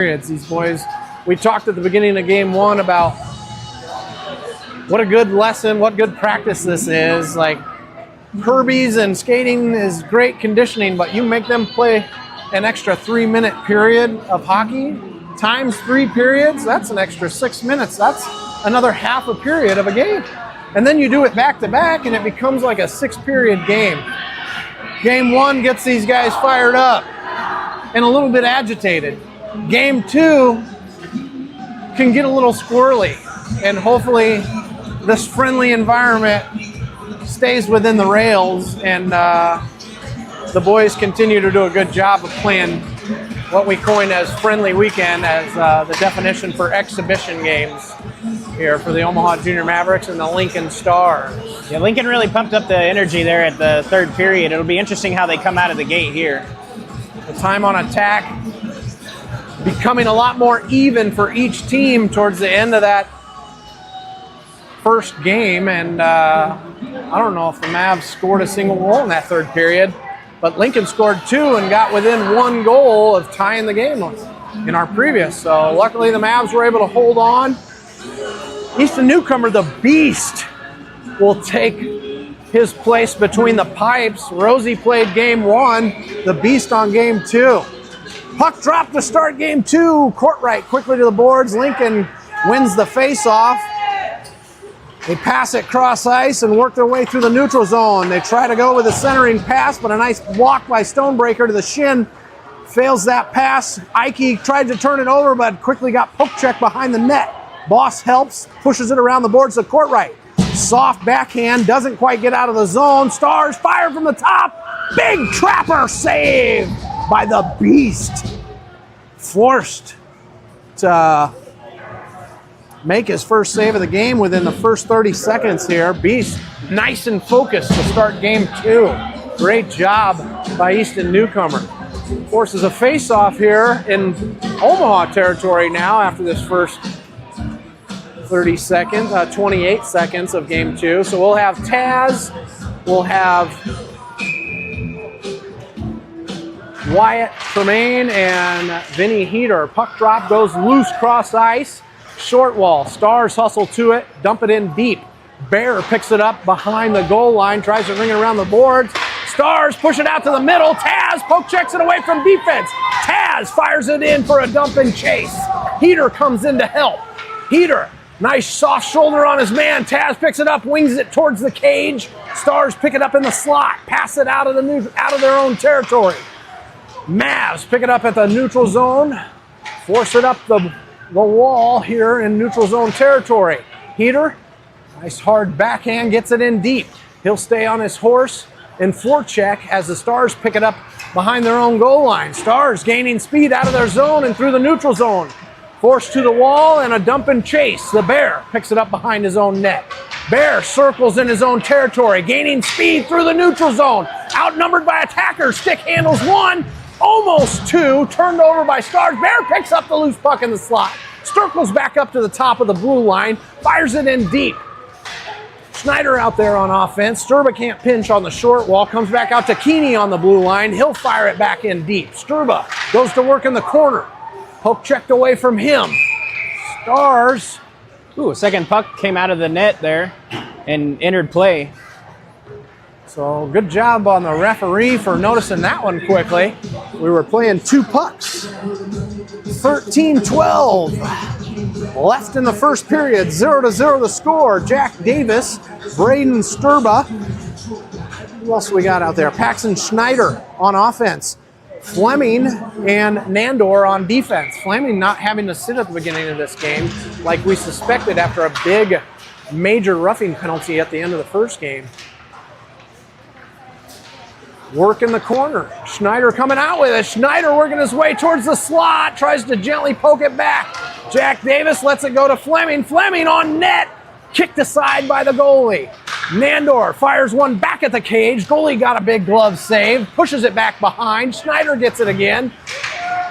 These boys, we talked at the beginning of game one about what a good lesson, what good practice this is. Like, Kirby's and skating is great conditioning, but you make them play an extra 3-minute period of hockey times 3 periods, that's an extra 6 minutes. That's another half a period of a game. And then you do it back to back and it becomes like a 6-period game. Game one gets these guys fired up and a little bit agitated. Game two can get a little squirrely, and hopefully this friendly environment stays within the rails, and the boys continue to do a good job of playing what we coin as friendly weekend, as the definition for exhibition games here for the Omaha Junior Mavericks and the Lincoln Stars. Yeah, Lincoln really pumped up the energy there at the third period. It'll be interesting how they come out of the gate here. The time on attack becoming a lot more even for each team towards the end of that first game, and I don't know if the Mavs scored a single goal in that third period, but Lincoln scored 2 and got within 1 goal of tying the game in our previous. So luckily the Mavs were able to hold on. Easton Newcomer, the Beast, will take his place between the pipes. Rosie played game 1, the Beast on game 2. Puck drop to start game 2. Courtright quickly to the boards. Lincoln wins the face-off. They pass it cross ice and work their way through the neutral zone. They try to go with a centering pass, but a nice block by Stonebreaker to the shin fails that pass. Ike tried to turn it over, but quickly got poke checked behind the net. Boss helps, pushes it around the boards to Courtright. Soft backhand, doesn't quite get out of the zone. Stars fire from the top. Big trapper save by the Beast. Forced to make his first save of the game within the first 30 seconds here. Beast nice and focused to start game 2. Great job by Easton Newcomer. Forces a face-off here in Omaha territory now after this first 28 seconds of game 2. So we'll have Taz, we'll have Wyatt Tremaine and Vinny Heater. Puck drop goes loose cross ice. Short wall. Stars hustle to it, dump it in deep. Bear picks it up behind the goal line, tries to ring it around the boards. Stars push it out to the middle. Taz poke checks it away from defense. Taz fires it in for a dump and chase. Heater comes in to help. Heater, nice soft shoulder on his man. Taz picks it up, wings it towards the cage. Stars pick it up in the slot, pass it out of their own territory. Mavs pick it up at the neutral zone, force it up the wall here in neutral zone territory. Heater, nice hard backhand, gets it in deep. He'll stay on his horse and forecheck as the Stars pick it up behind their own goal line. Stars gaining speed out of their zone and through the neutral zone. Forced to the wall and a dump and chase. The Bear picks it up behind his own net. Bear circles in his own territory, gaining speed through the neutral zone. Outnumbered by attackers, stick handles 1. Almost 2, turned over by Stars. Bear picks up the loose puck in the slot. Circles back up to the top of the blue line, fires it in deep. Schneider out there on offense. Sturba can't pinch on the short wall. Comes back out to Keeney on the blue line. He'll fire it back in deep. Sturba goes to work in the corner. Poke checked away from him. Stars. Ooh, second puck came out of the net there and entered play. So good job on the referee for noticing that one quickly. We were playing 2 pucks. 13-12. Left in the first period. 0-0 the score. Jack Davis, Braden Sturba. Who else we got out there? Paxton Schneider on offense. Fleming and Nandor on defense. Fleming not having to sit at the beginning of this game like we suspected after a big major roughing penalty at the end of the first game. Work in the corner. Schneider coming out with it. Schneider working his way towards the slot. Tries to gently poke it back. Jack Davis lets it go to Fleming. Fleming on net. Kicked aside by the goalie. Nandor fires one back at the cage. Goalie got a big glove save. Pushes it back behind. Schneider gets it again.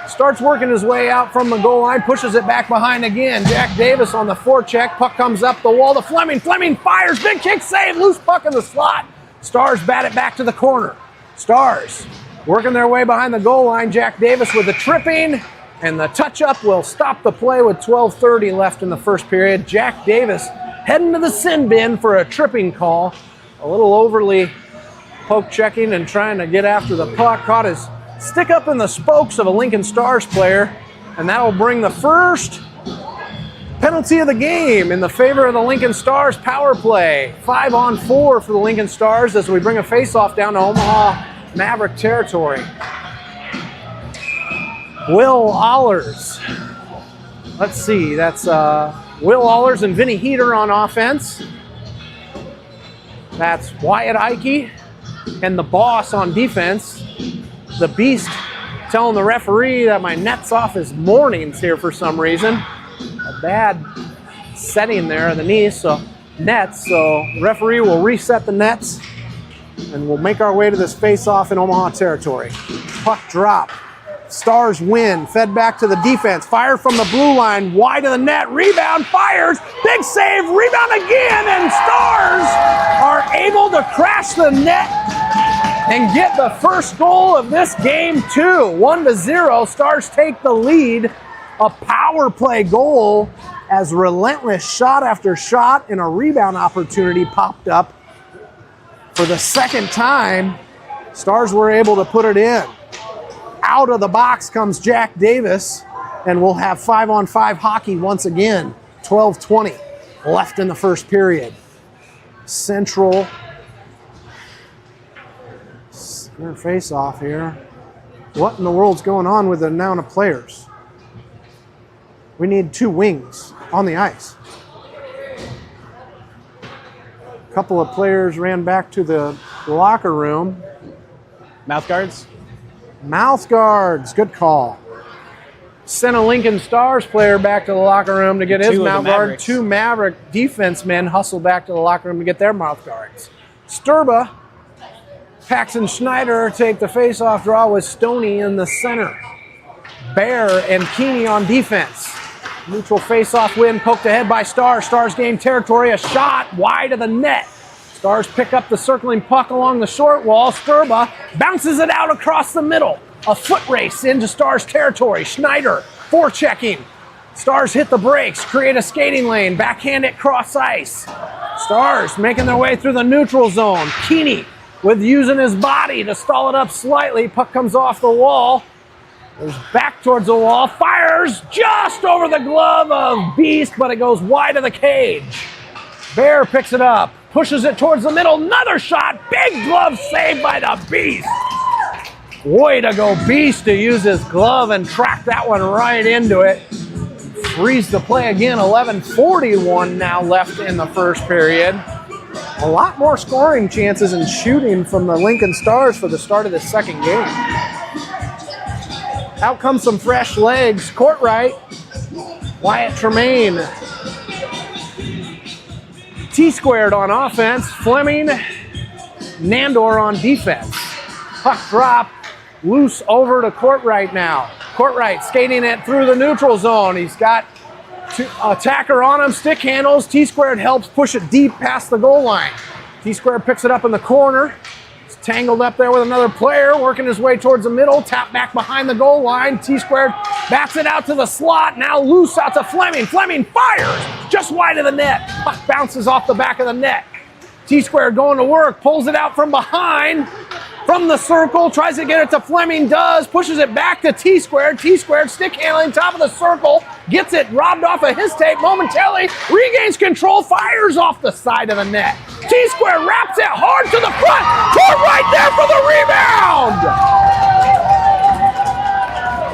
Starts working his way out from the goal line. Pushes it back behind again. Jack Davis on the forecheck. Puck comes up the wall to Fleming. Fleming fires. Big kick save. Loose puck in the slot. Stars bat it back to the corner. Stars working their way behind the goal line. Jack Davis with the tripping. And the touch-up will stop the play with 12:30 left in the first period. Jack Davis heading to the sin bin for a tripping call. A little overly poke-checking and trying to get after the puck. Caught his stick up in the spokes of a Lincoln Stars player. And that will bring the first penalty of the game in the favor of the Lincoln Stars power play. 5-on-4 for the Lincoln Stars as we bring a face-off down to Omaha Maverick territory. Will Allers. Let's see, that's Will Allers and Vinny Heater on offense. That's Wyatt Ike and the boss on defense. The Beast telling the referee that my net's off his mornings here for some reason. A bad setting there of the knees, so nets. So the referee will reset the nets and we'll make our way to this face-off in Omaha territory. Puck drop. Stars win, fed back to the defense, fire from the blue line, wide of the net, rebound, fires, big save, rebound again, and Stars are able to crash the net and get the first goal of this game too. 1-0, Stars take the lead. A power play goal as relentless shot after shot and a rebound opportunity popped up. For the second time, Stars were able to put it in. Out of the box comes Jack Davis, and we'll have 5-on-5 hockey once again. 12:20 left in the first period. Central center face-off here. What in the world's going on with the amount of players? We need 2 wings on the ice. A couple of players ran back to the locker room. Mouth guards? Mouth guards, good call. Sent a Lincoln Stars player back to the locker room to get his mouth guard. 2 Maverick defense men hustled back to the locker room to get their mouth guards. Sturba, Paxton Schneider take the face-off draw with Stoney in the center. Bear and Keeney on defense. Neutral face-off win, poked ahead by Stars. Stars gain territory, a shot wide of the net. Stars pick up the circling puck along the short wall. Sturba bounces it out across the middle. A foot race into Stars territory. Schneider forechecking. Stars hit the brakes, create a skating lane, backhand it cross ice. Stars making their way through the neutral zone. Keeney with using his body to stall it up slightly. Puck comes off the wall. Goes back towards the wall. Fires just over the glove of Beast, but it goes wide of the cage. Bear picks it up. Pushes it towards the middle. Another shot. Big glove save by the Beast. Way to go, Beast, to use his glove and track that one right into it. Freeze the play again. 11:41 now left in the first period. A lot more scoring chances and shooting from the Lincoln Stars for the start of the second game. Out comes some fresh legs. Courtright. Wyatt Tremaine. T-squared on offense. Fleming, Nandor on defense. Puck drop, loose over to Courtright now. Courtright skating it through the neutral zone. He's got attacker on him, stick handles. T-squared helps push it deep past the goal line. T-squared picks it up in the corner. He's tangled up there with another player, working his way towards the middle. Tap back behind the goal line. T-squared bats it out to the slot. Now loose out to Fleming. Fleming fires just wide of the net. Puck bounces off the back of the net. T-squared going to work, pulls it out from behind, from the circle, tries to get it to Fleming, does, pushes it back to T-squared. T-squared stick handling, top of the circle, gets it robbed off of his tape momentarily, regains control, fires off the side of the net. T-squared wraps it hard to the front. Courtright there for the rebound.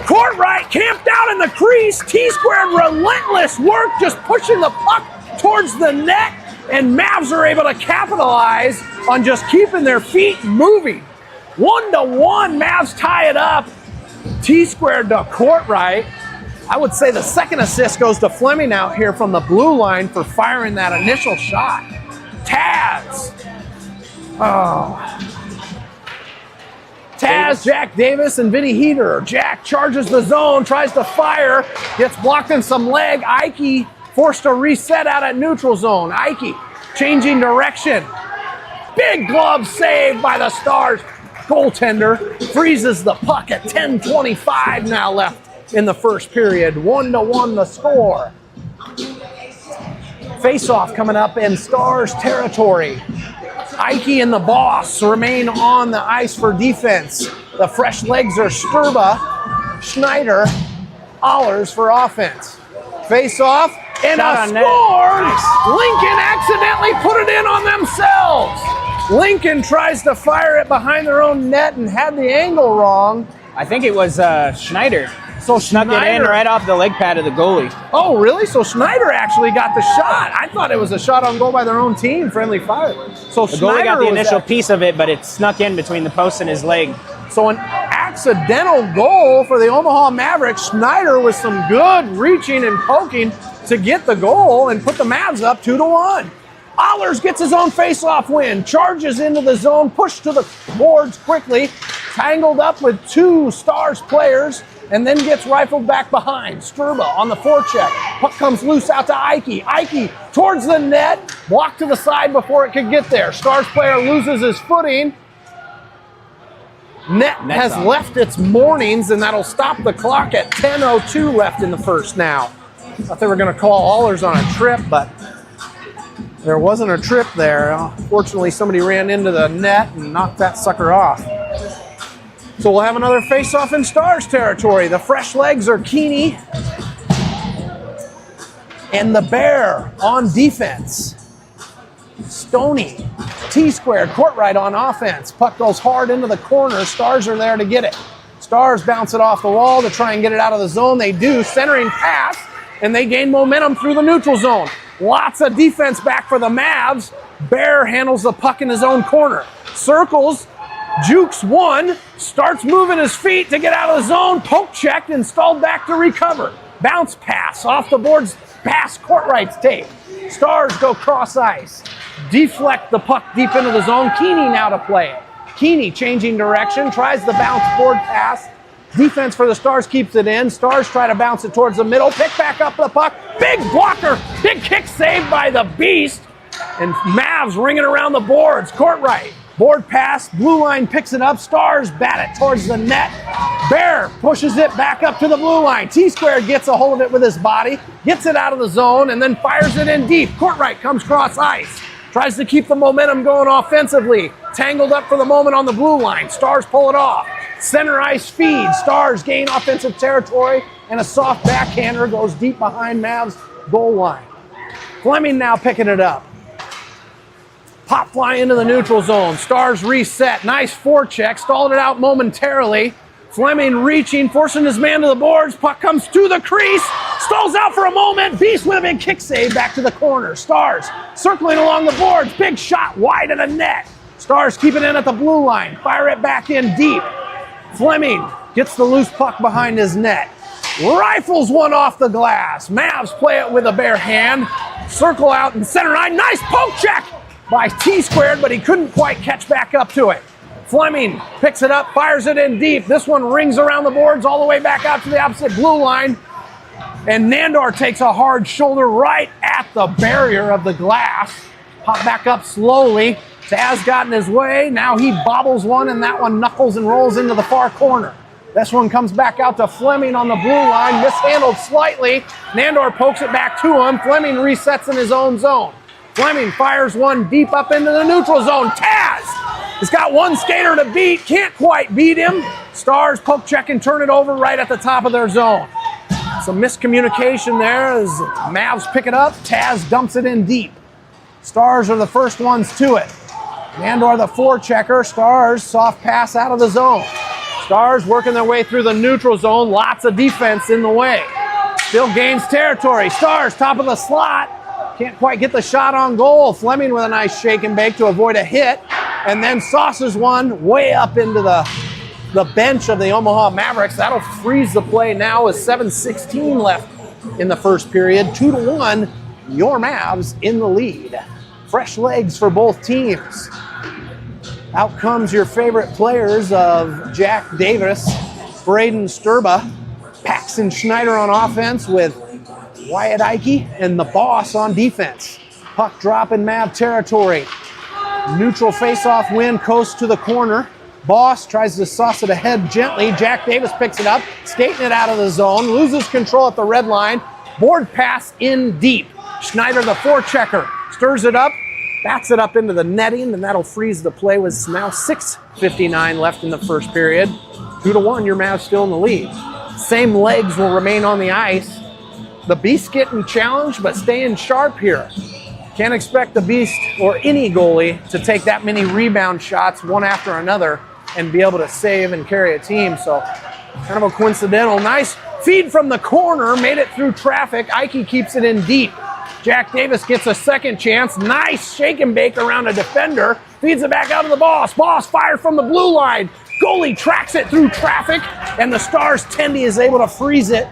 Courtright camped out in the crease. T-squared relentless work, just pushing the puck towards the net, and Mavs are able to capitalize on just keeping their feet moving. 1-1, Mavs tie it up. T-squared to Courtright. I would say the second assist goes to Fleming out here from the blue line for firing that initial shot. Taz. Taz, Jack Davis, and Vinny Heater. Jack charges the zone, tries to fire, gets blocked in some leg. Ike forced to reset out at neutral zone. Ike changing direction. Big glove save by the Stars. Goaltender freezes the puck at 10:25 now left in the first period. 1-1 the score. Face-off coming up in Stars territory. Ike and the Boss remain on the ice for defense. The fresh legs are Sturba, Schneider, Allers for offense. Face-off, and a score! Lincoln accidentally put it in on themselves. Lincoln tries to fire it behind their own net and had the angle wrong. I think it was Schneider. So Snuck it in right off the leg pad of the goalie. Oh, really? So Schneider actually got the shot. I thought it was a shot on goal by their own team, friendly fire. So The goalie got the initial piece of it, but it snuck in between the post and his leg. So an accidental goal for the Omaha Mavericks. Schneider with some good reaching and poking to get the goal and put the Mavs up 2-1. Allers gets his own face-off win, charges into the zone, pushed to the boards quickly, tangled up with two Stars players, and then gets rifled back behind. Sturba on the forecheck. Puck comes loose out to Ike. Ike towards the net, blocked to the side before it could get there. Stars player loses his footing. Net has left its moorings, and that'll stop the clock at 10:02 left in the first now. Thought they were going to call Allers on a trip, but there wasn't a trip there. Fortunately, somebody ran into the net and knocked that sucker off. So we'll have another face-off in Stars territory. The fresh legs are Keeney and the Bear on defense. Stoney, T-squared, court right on offense. Puck goes hard into the corner. Stars are there to get it. Stars bounce it off the wall to try and get it out of the zone. They do. Centering pass, and they gain momentum through the neutral zone. Lots of defense back for the Mavs. Bear handles the puck in his own corner. Circles, jukes one, starts moving his feet to get out of the zone. Poke checked and stalled back to recover. Bounce pass off the boards, past court right's tape. Stars go cross ice. Deflect the puck deep into the zone. Keeney now to play it. Keeney changing direction, tries the bounce board pass. Defense for the Stars keeps it in. Stars try to bounce it towards the middle. Pick back up the puck. Big blocker. Big kick saved by the Beast. And Mavs ringing around the boards. Court right. Board pass. Blue line picks it up. Stars bat it towards the net. Bear pushes it back up to the blue line. T-squared gets a hold of it with his body. Gets it out of the zone and then fires it in deep. Court right comes cross ice. Tries to keep the momentum going offensively. Tangled up for the moment on the blue line. Stars pull it off. Center ice feed. Stars gain offensive territory, and a soft backhander goes deep behind Mavs goal line. Fleming now picking it up. Pop fly into the neutral zone. Stars reset. Nice forecheck. Stalled it out momentarily. Fleming reaching, forcing his man to the boards. Puck comes to the crease. Stalls out for a moment. Beast with a big kick save back to the corner. Stars circling along the boards. Big shot wide of the net. Stars keep it in at the blue line. Fire it back in deep. Fleming gets the loose puck behind his net. Rifles one off the glass. Mavs play it with a bare hand. Circle out in center line. Nice poke check by T-squared, but he couldn't quite catch back up to it. Fleming picks it up, fires it in deep. This one rings around the boards all the way back out to the opposite blue line. And Nandor takes a hard shoulder right at the barrier of the glass. Pop back up slowly. Taz got in his way. Now he bobbles one, and that one knuckles and rolls into the far corner. This one comes back out to Fleming on the blue line. Mishandled slightly. Nandor pokes it back to him. Fleming resets in his own zone. Fleming fires one deep up into the neutral zone. Taz has got one skater to beat. Can't quite beat him. Stars poke check and turn it over right at the top of their zone. Some miscommunication there as Mavs pick it up. Taz dumps it in deep. Stars are the first ones to it. Nandor the forechecker. Stars soft pass out of the zone. Stars working their way through the neutral zone. Lots of defense in the way. Still gains territory. Stars top of the slot. Can't quite get the shot on goal. Fleming with a nice shake and bake to avoid a hit. And then sauces one way up into the bench of the Omaha Mavericks. That'll freeze the play now with 7:16 left in the first period. 2-1, your Mavs in the lead. Fresh legs for both teams. Out comes your favorite players of Jack Davis, Braden Sturba, Paxton Schneider on offense with Wyatt Ike and the Boss on defense. Puck drop in Mav territory. Neutral face-off win, coast to the corner. Boss tries to sauce it ahead gently. Jack Davis picks it up, skating it out of the zone, loses control at the red line. Board pass in deep. Schneider, the forechecker, stirs it up, bats it up into the netting, and that'll freeze the play with now 6:59 left in the first period. 2-1, your Mavs still in the lead. Same legs will remain on the ice. The Beast getting challenged, but staying sharp here. Can't expect the Beast or any goalie to take that many rebound shots one after another and be able to save and carry a team. So kind of a coincidental. Nice feed from the corner, made it through traffic. Ike keeps it in deep. Jack Davis gets a second chance. Nice shake and bake around a defender. Feeds it back out to the Boss. Boss fired from the blue line. Goalie tracks it through traffic, and the Stars' Tendy is able to freeze it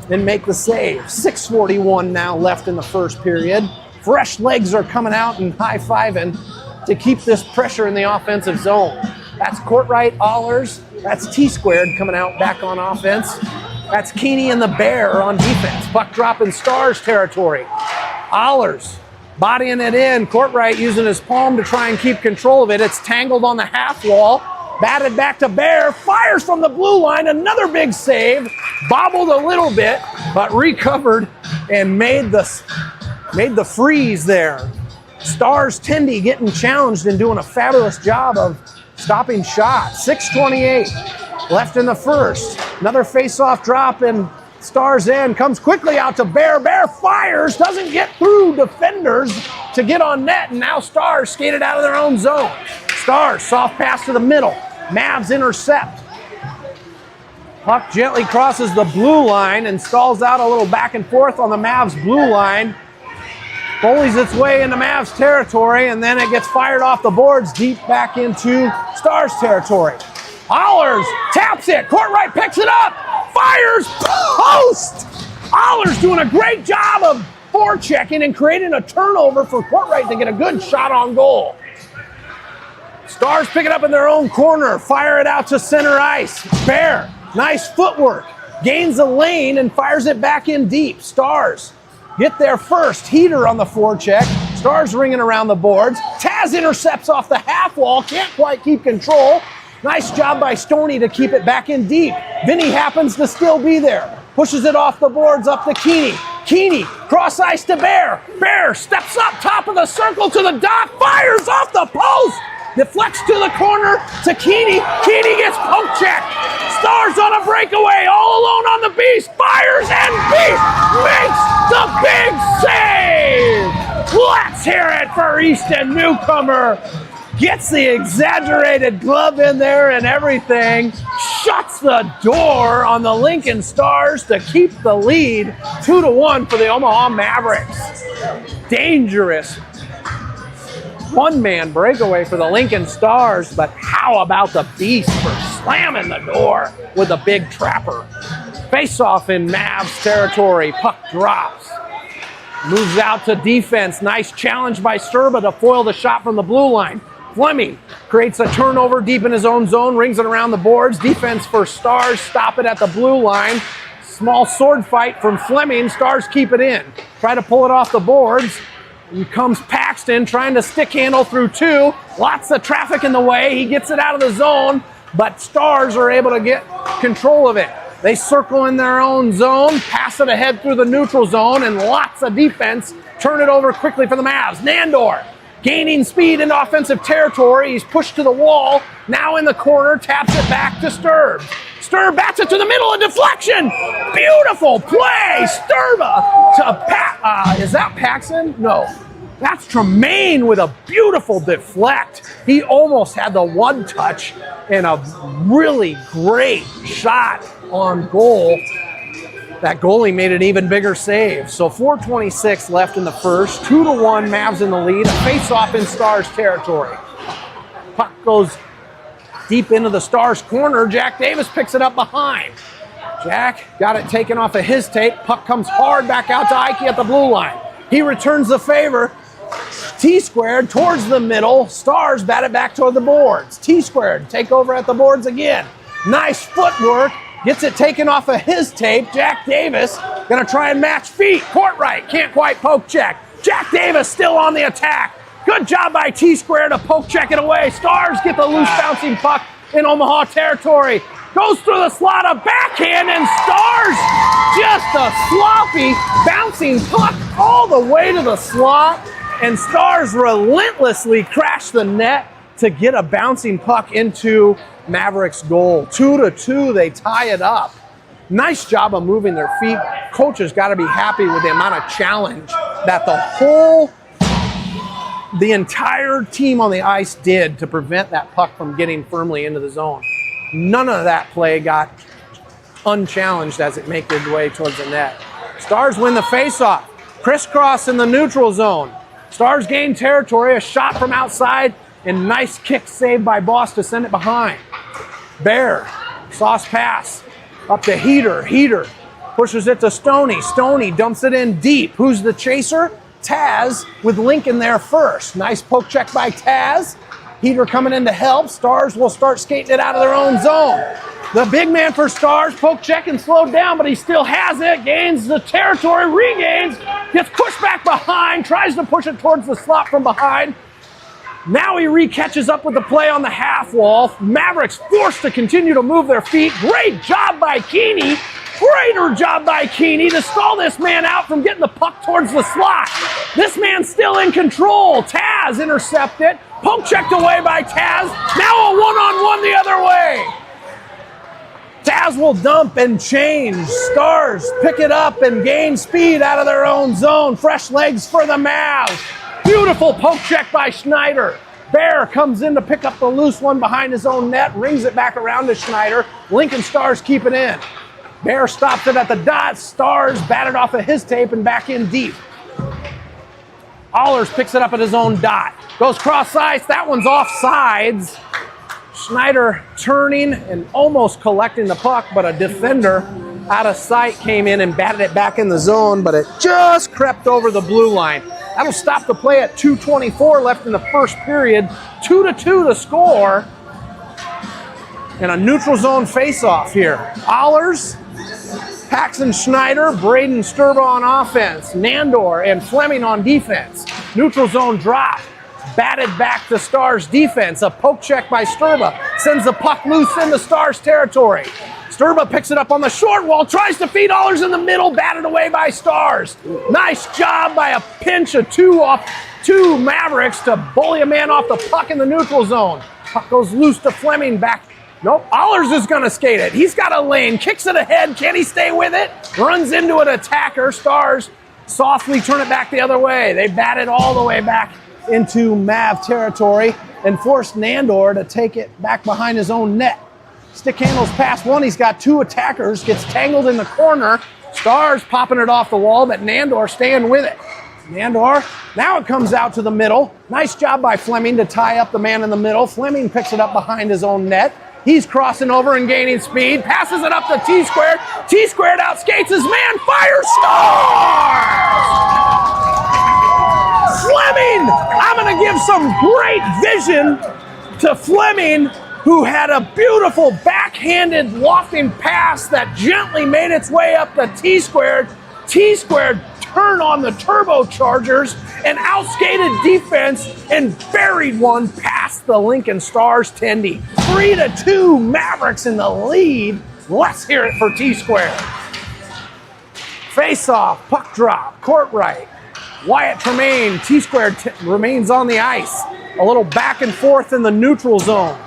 and make the save. 6:41 now left in the first period. Fresh legs are coming out and high-fiving to keep this pressure in the offensive zone. That's Courtright, Allers. That's T-Squared coming out back on offense. That's Keeney and the Bear on defense. Puck drop in Stars territory. Allers bodying it in. Courtright using his palm to try and keep control of it. It's tangled on the half wall. Batted back to Bear. Fires from the blue line. Another big save. Bobbled a little bit, but recovered and made the freeze there. Stars Tendy getting challenged and doing a fabulous job of stopping shots. 6:28 left in the first. Another face-off drop and Stars end. Comes quickly out to Bear. Bear fires. Doesn't get through defenders to get on net. And now Stars skated out of their own zone. Stars soft pass to the middle. Mavs intercept. Puck gently crosses the blue line and stalls out a little back and forth on the Mavs blue line. Bullies its way into Mavs territory, and then it gets fired off the boards deep back into Stars territory. Allers taps it. Courtright picks it up. Fires post. Allers doing a great job of forechecking and creating a turnover for Courtright to get a good shot on goal. Stars pick it up in their own corner. Fire it out to center ice. Bear, nice footwork. Gains a lane and fires it back in deep. Stars get there first. Heater on the forecheck. Stars ringing around the boards. Taz intercepts off the half wall. Can't quite keep control. Nice job by Stoney to keep it back in deep. Vinny happens to still be there. Pushes it off the boards up to Keeney. Keeney, cross ice to Bear. Bear steps up top of the circle to the dot. Fires off the post. Deflects to the corner to Keeney. Keeney gets poke checked. Stars on a breakaway, all alone on the Beast. Fires and Beast makes the big save. Let's hear it for Easton Newcomer. Gets the exaggerated glove in there and everything. Shuts the door on the Lincoln Stars to keep the lead. 2-1 for the Omaha Mavericks. Dangerous one-man breakaway for the Lincoln Stars, but how about the Beast for slamming the door with a big trapper? Face-off in Mavs territory. Puck drops. Moves out to defense. Nice challenge by Sturba to foil the shot from the blue line. Fleming creates a turnover deep in his own zone, rings it around the boards. Defense for Stars, stop it at the blue line. Small sword fight from Fleming. Stars keep it in. Try to pull it off the boards. Here comes Paxton trying to stick handle through two. Lots of traffic in the way. He gets it out of the zone, but Stars are able to get control of it. They circle in their own zone, pass it ahead through the neutral zone, and lots of defense. Turn it over quickly for the Mavs. Nandor gaining speed in offensive territory. He's pushed to the wall. Now in the corner, taps it back to Sturb. Sturb bats it to the middle, a deflection. Beautiful play. Sturba to is that Paxson? No. That's Tremaine with a beautiful deflect. He almost had the one touch and a really great shot on goal. That goalie made an even bigger save. So 4:26 left in the first. 2-1 Mavs in the lead. A face-off in Stars territory. Puck goes deep into the Stars corner. Jack Davis picks it up behind. Jack got it taken off of his tape. Puck comes hard back out to Ike at the blue line. He returns the favor. T-squared towards the middle. Stars bat it back toward the boards. T-squared take over at the boards again. Nice footwork. Gets it taken off of his tape. Jack Davis gonna try and match feet. Courtright can't quite poke check. Jack Davis still on the attack. Good job by T-square to poke check it away. Stars get the loose bouncing puck in Omaha territory. Goes through the slot, a backhand, and Stars just a sloppy bouncing puck all the way to the slot. And Stars relentlessly crash the net to get a bouncing puck into Mavericks goal. 2-2, they tie it up. Nice job of moving their feet. Coaches got to be happy with the amount of challenge that the entire team on the ice did to prevent that puck from getting firmly into the zone. None of that play got unchallenged as it made its way towards the net. Stars win the faceoff. Crisscross in the neutral zone. Stars gain territory, a shot from outside, and nice kick saved by Boss to send it behind. Bear, sauce pass, up to Heater. Heater pushes it to Stoney. Stoney dumps it in deep. Who's the chaser? Taz with Lincoln there first. Nice poke check by Taz. Heater coming in to help. Stars will start skating it out of their own zone. The big man for Stars, poke check and slowed down, but he still has it. Gains the territory, regains, gets pushed back behind, tries to push it towards the slot from behind. Now he re-catches up with the play on the half wall. Mavericks forced to continue to move their feet. Great job by Keeney. Greater job by Keeney to stall this man out from getting the puck towards the slot. This man's still in control. Taz intercepted. Poke checked away by Taz. Now a one-on-one the other way. Taz will dump and change. Stars pick it up and gain speed out of their own zone. Fresh legs for the Mavs. Beautiful poke check by Schneider. Bear comes in to pick up the loose one behind his own net, rings it back around to Schneider. Lincoln Stars keep it in. Bear stops it at the dot. Stars batted off of his tape and back in deep. Allers picks it up at his own dot. Goes cross ice. That one's off sides. Schneider turning and almost collecting the puck, but a defender out of sight came in and batted it back in the zone, but it just crept over the blue line. That'll stop the play at 2:24 left in the first period. 2-2 to score. And a neutral zone face-off here. Allers, Paxton Schneider, Braden Sturba on offense, Nandor and Fleming on defense. Neutral zone drop. Batted back to Stars defense. A poke check by Sturba sends the puck loose into Stars territory. Sturba picks it up on the short wall, tries to feed Allers in the middle, batted away by Stars. Nice job by a pinch of two Mavericks to bully a man off the puck in the neutral zone. Puck goes loose to Fleming back. Nope, Allers is gonna skate it. He's got a lane, kicks it ahead. Can he stay with it? Runs into an attacker. Stars softly turn it back the other way. They bat it all the way back into Mav territory and forced Nandor to take it back behind his own net. Stick handles past one. He's got two attackers. Gets tangled in the corner. Stars popping it off the wall, but Nandor staying with it. Nandor, now it comes out to the middle. Nice job by Fleming to tie up the man in the middle. Fleming picks it up behind his own net. He's crossing over and gaining speed. Passes it up to T-squared. T-squared outskates his man. Fires Stars! Fleming! I'm going to give some great vision to Fleming, who had a beautiful backhanded lofting pass that gently made its way up to T-squared. T-squared turned on the turbochargers and outskated defense and buried one past the Lincoln Stars tendy. 3-2 Mavericks in the lead. Let's hear it for T-squared. Face off, puck drop, court right. Wyatt Tremaine, T-squared remains on the ice. A little back and forth in the neutral zone.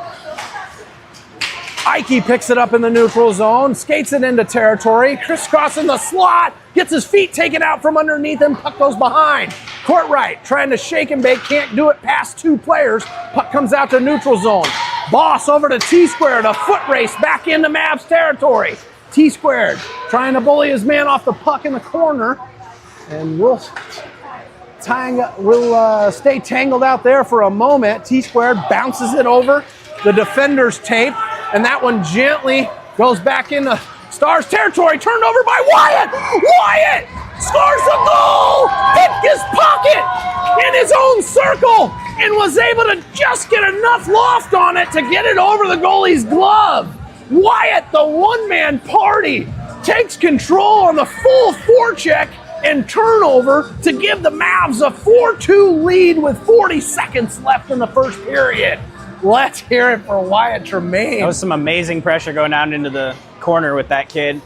Ike picks it up in the neutral zone, skates it into territory, crisscrossing the slot, gets his feet taken out from underneath him, puck goes behind. Court right, trying to shake and bake, can't do it past two players. Puck comes out to neutral zone. Boss over to T-squared, a foot race back into Mavs territory. T-squared trying to bully his man off the puck in the corner, and we'll stay tangled out there for a moment. T-squared bounces it over the defender's tape, and that one gently goes back into Stars territory, turned over by Wyatt! Wyatt scores a goal! Hit his pocket in his own circle and was able to just get enough loft on it to get it over the goalie's glove. Wyatt, the one-man party, takes control on the full forecheck and turnover to give the Mavs a 4-2 lead with 40 seconds left in the first period. Let's hear it for Wyatt Tremaine. That was some amazing pressure going down into the corner with that kid.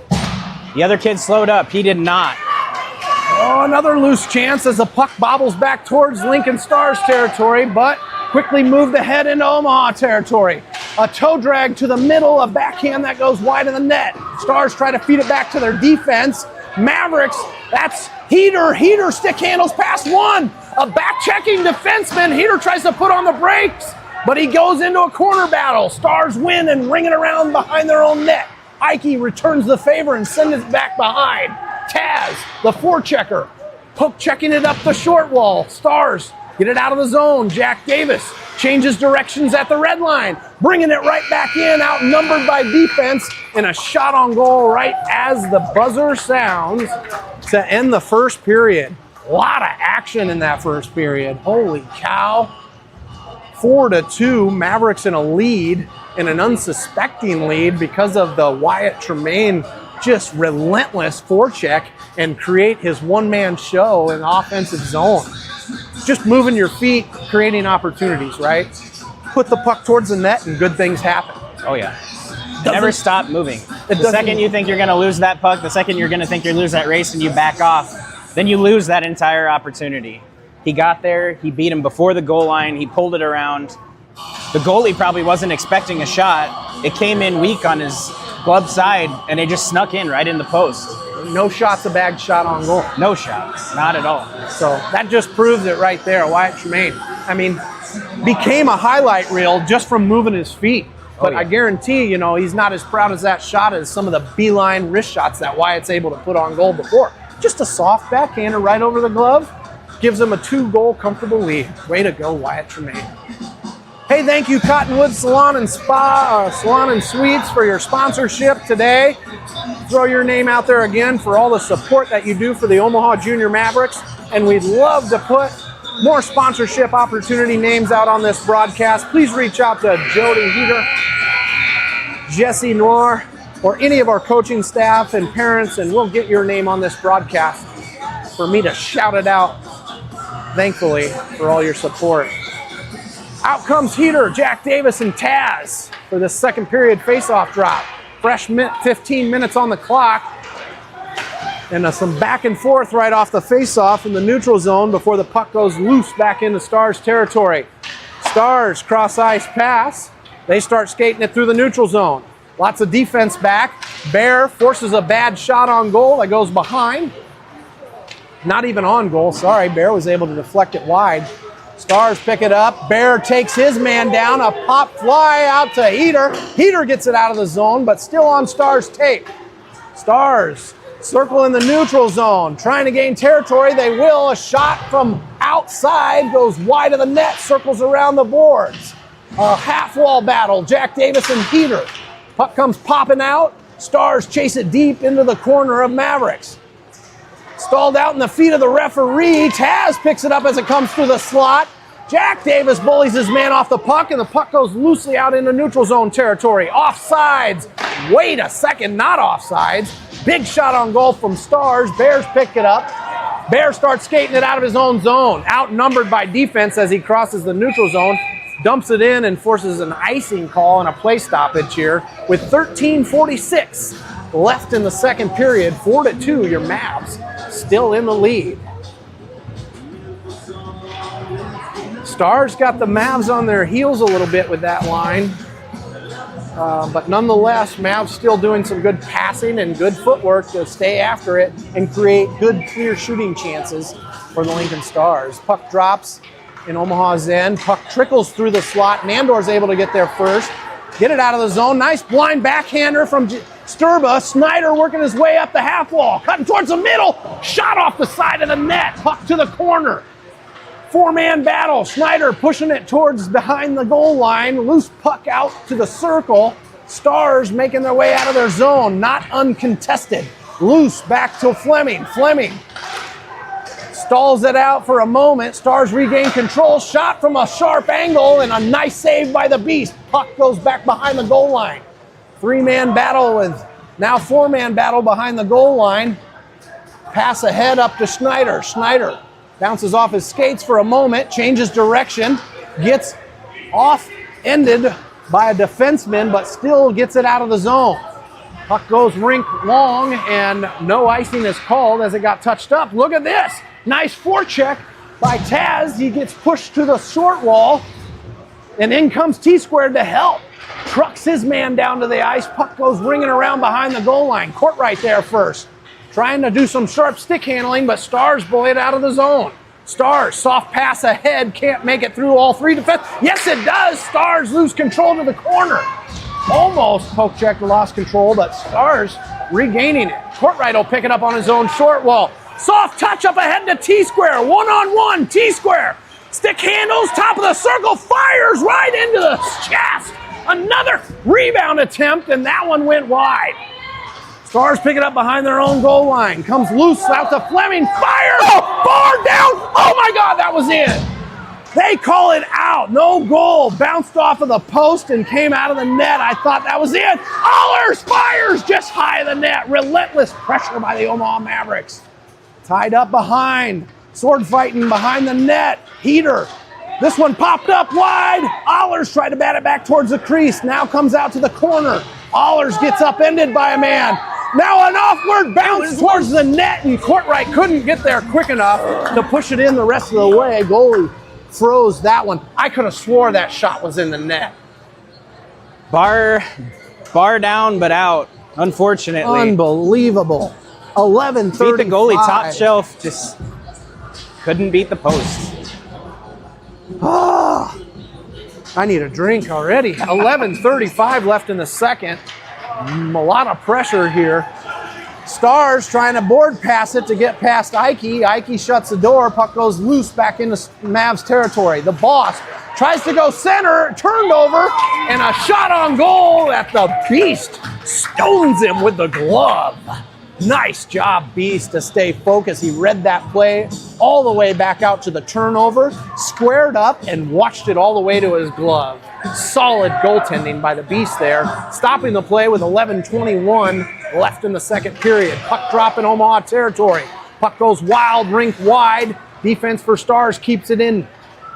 The other kid slowed up. He did not. Oh, another loose chance as the puck bobbles back towards Lincoln Stars territory, but quickly moved ahead into Omaha territory. A toe drag to the middle, a backhand that goes wide of the net. Stars try to feed it back to their defense. Mavericks, that's Heater. Heater stick handles past one. A back-checking defenseman. Heater tries to put on the brakes, but he goes into a corner battle. Stars win and ring it around behind their own net. Ike returns the favor and sends it back behind. Taz, the forechecker, poke checking it up the short wall. Stars get it out of the zone. Jack Davis changes directions at the red line, bringing it right back in, outnumbered by defense, and a shot on goal right as the buzzer sounds to end the first period. A lot of action in that first period. Holy cow. 4-2, Mavericks in a lead, in an unsuspecting lead because of the Wyatt Tremaine just relentless forecheck and create his one-man show in the offensive zone. Just moving your feet, creating opportunities, right? Put the puck towards the net and good things happen. Oh, yeah. Never stop moving. The second you think you're going to lose that puck, the second you're going to think you lose that race and you back off, then you lose that entire opportunity. He got there. He beat him before the goal line. He pulled it around. The goalie probably wasn't expecting a shot. It came in weak on his glove side, and it just snuck in right in the post. No shot's a bad shot on goal. No shot. Not at all. So that just proves it right there. Wyatt Tremaine, I mean, became a highlight reel just from moving his feet. But I guarantee, you know, he's not as proud as that shot as some of the beeline wrist shots that Wyatt's able to put on goal before. Just a soft backhander right over the glove. Gives them a 2-goal comfortable lead. Way to go, Wyatt Tremaine. Hey, thank you, Cottonwood Salon and Spa, Salon and Suites, for your sponsorship today. Throw your name out there again for all the support that you do for the Omaha Jr Mavericks. And we'd love to put more sponsorship opportunity names out on this broadcast. Please reach out to Jody Heater, Jesse Noir, or any of our coaching staff and parents, and we'll get your name on this broadcast for me to shout it out. Thankfully for all your support. Out comes Heater, Jack Davis, and Taz for the second period faceoff drop. Fresh 15 minutes on the clock. And some back and forth right off the faceoff in the neutral zone before the puck goes loose back into Stars territory. Stars cross ice pass. They start skating it through the neutral zone. Lots of defense back. Bear forces a bad shot on goal that goes behind. Not even on goal, sorry. Bear was able to deflect it wide. Stars pick it up. Bear takes his man down. A pop fly out to Heater. Heater gets it out of the zone, but still on Stars tape. Stars circle in the neutral zone, trying to gain territory. They will. A shot from outside goes wide of the net, circles around the boards. A half-wall battle, Jack Davis and Heater. Puck comes popping out. Stars chase it deep into the corner of Mavericks. Stalled out in the feet of the referee. Taz picks it up as it comes through the slot. Jack Davis bullies his man off the puck, and the puck goes loosely out into neutral zone territory. Offsides. Wait a second, not offsides. Big shot on goal from Stars. Bears pick it up. Bear starts skating it out of his own zone. Outnumbered by defense as he crosses the neutral zone. Dumps it in and forces an icing call and a play stoppage here with 13:46 left in the second period. 4-2, your Mavs still in the lead. Stars got the Mavs on their heels a little bit with that line. But nonetheless, Mavs still doing some good passing and good footwork to stay after it and create good, clear shooting chances for the Lincoln Stars. Puck drops in Omaha's end. Puck trickles through the slot. Nandor's able to get there first. Get it out of the zone. Nice blind backhander from Sturba. Snyder working his way up the half wall. Cutting towards the middle. Shot off the side of the net. Puck to the corner. Four-man battle. Snyder pushing it towards behind the goal line. Loose puck out to the circle. Stars making their way out of their zone. Not uncontested. Loose back to Fleming. Fleming stalls it out for a moment. Stars regain control. Shot from a sharp angle and a nice save by the Beast. Puck goes back behind the goal line. Three-man battle with now four-man battle behind the goal line. Pass ahead up to Snyder. Snyder bounces off his skates for a moment, changes direction, gets off ended by a defenseman, but still gets it out of the zone. Puck goes rink long, and no icing is called as it got touched up. Look at this. Nice forecheck by Taz. He gets pushed to the short wall, and in comes T-Squared to help. Trucks his man down to the ice. Puck goes ringing around behind the goal line. Court right there first. Trying to do some sharp stick handling, but Stars bully it out of the zone. Stars, soft pass ahead, can't make it through all three defense. Yes, it does. Stars lose control to the corner. Almost poke checked, lost control, but Stars regaining it. Courtright will pick it up on his own short wall. Soft touch up ahead to T-Square. One-on-one, T-Square. Stick handles, top of the circle, fires right into the chest. Another rebound attempt, and that one went wide. Stars pick it up behind their own goal line. Comes loose out to Fleming. Fires! Bar down! Oh my God, that was in. They call it out. No goal. Bounced off of the post and came out of the net. I thought that was in. Allers fires just high of the net. Relentless pressure by the Omaha Mavericks. Tied up behind. Sword fighting behind the net. Heater. This one popped up wide. Allers tried to bat it back towards the crease. Now comes out to the corner. Allers gets upended by a man. Now an offward bounce towards the net, and Courtright couldn't get there quick enough to push it in the rest of the way. Goalie froze that one. I could have swore that shot was in the net. Bar down, but out, unfortunately. Unbelievable. 11:35. Beat the goalie top shelf, just couldn't beat the post. I need a drink already. 11:35 left in the second. A lot of pressure here. Stars trying to board pass it to get past Ike. Ike shuts the door. Puck goes loose back into Mavs territory. The boss tries to go center, turned over, and a shot on goal at the Beast. Stones him with the glove. Nice job, Beast, to stay focused. He read that play all the way back out to the turnover, squared up, and watched it all the way to his glove. Solid goaltending by the Beast there, stopping the play with 11:21 left in the second period. Puck drop in Omaha territory. Puck goes wild, rink wide. Defense for Stars keeps it in.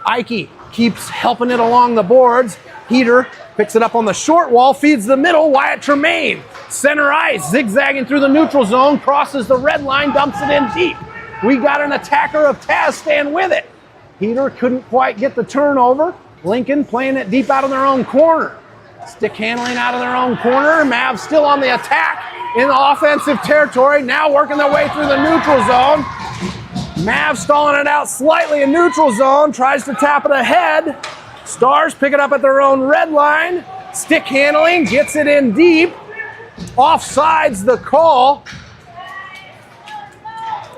Ike keeps helping it along the boards. Heater picks it up on the short wall, feeds the middle. Wyatt Tremaine, center ice, zigzagging through the neutral zone, crosses the red line, dumps it in deep. We got an attacker of Taz stand with it. Heater couldn't quite get the turnover. Lincoln playing it deep out of their own corner. Stick handling out of their own corner. Mavs still on the attack in the offensive territory, now working their way through the neutral zone. Mavs stalling it out slightly in neutral zone, tries to tap it ahead. Stars pick it up at their own red line. Stick handling, gets it in deep. Offsides the call.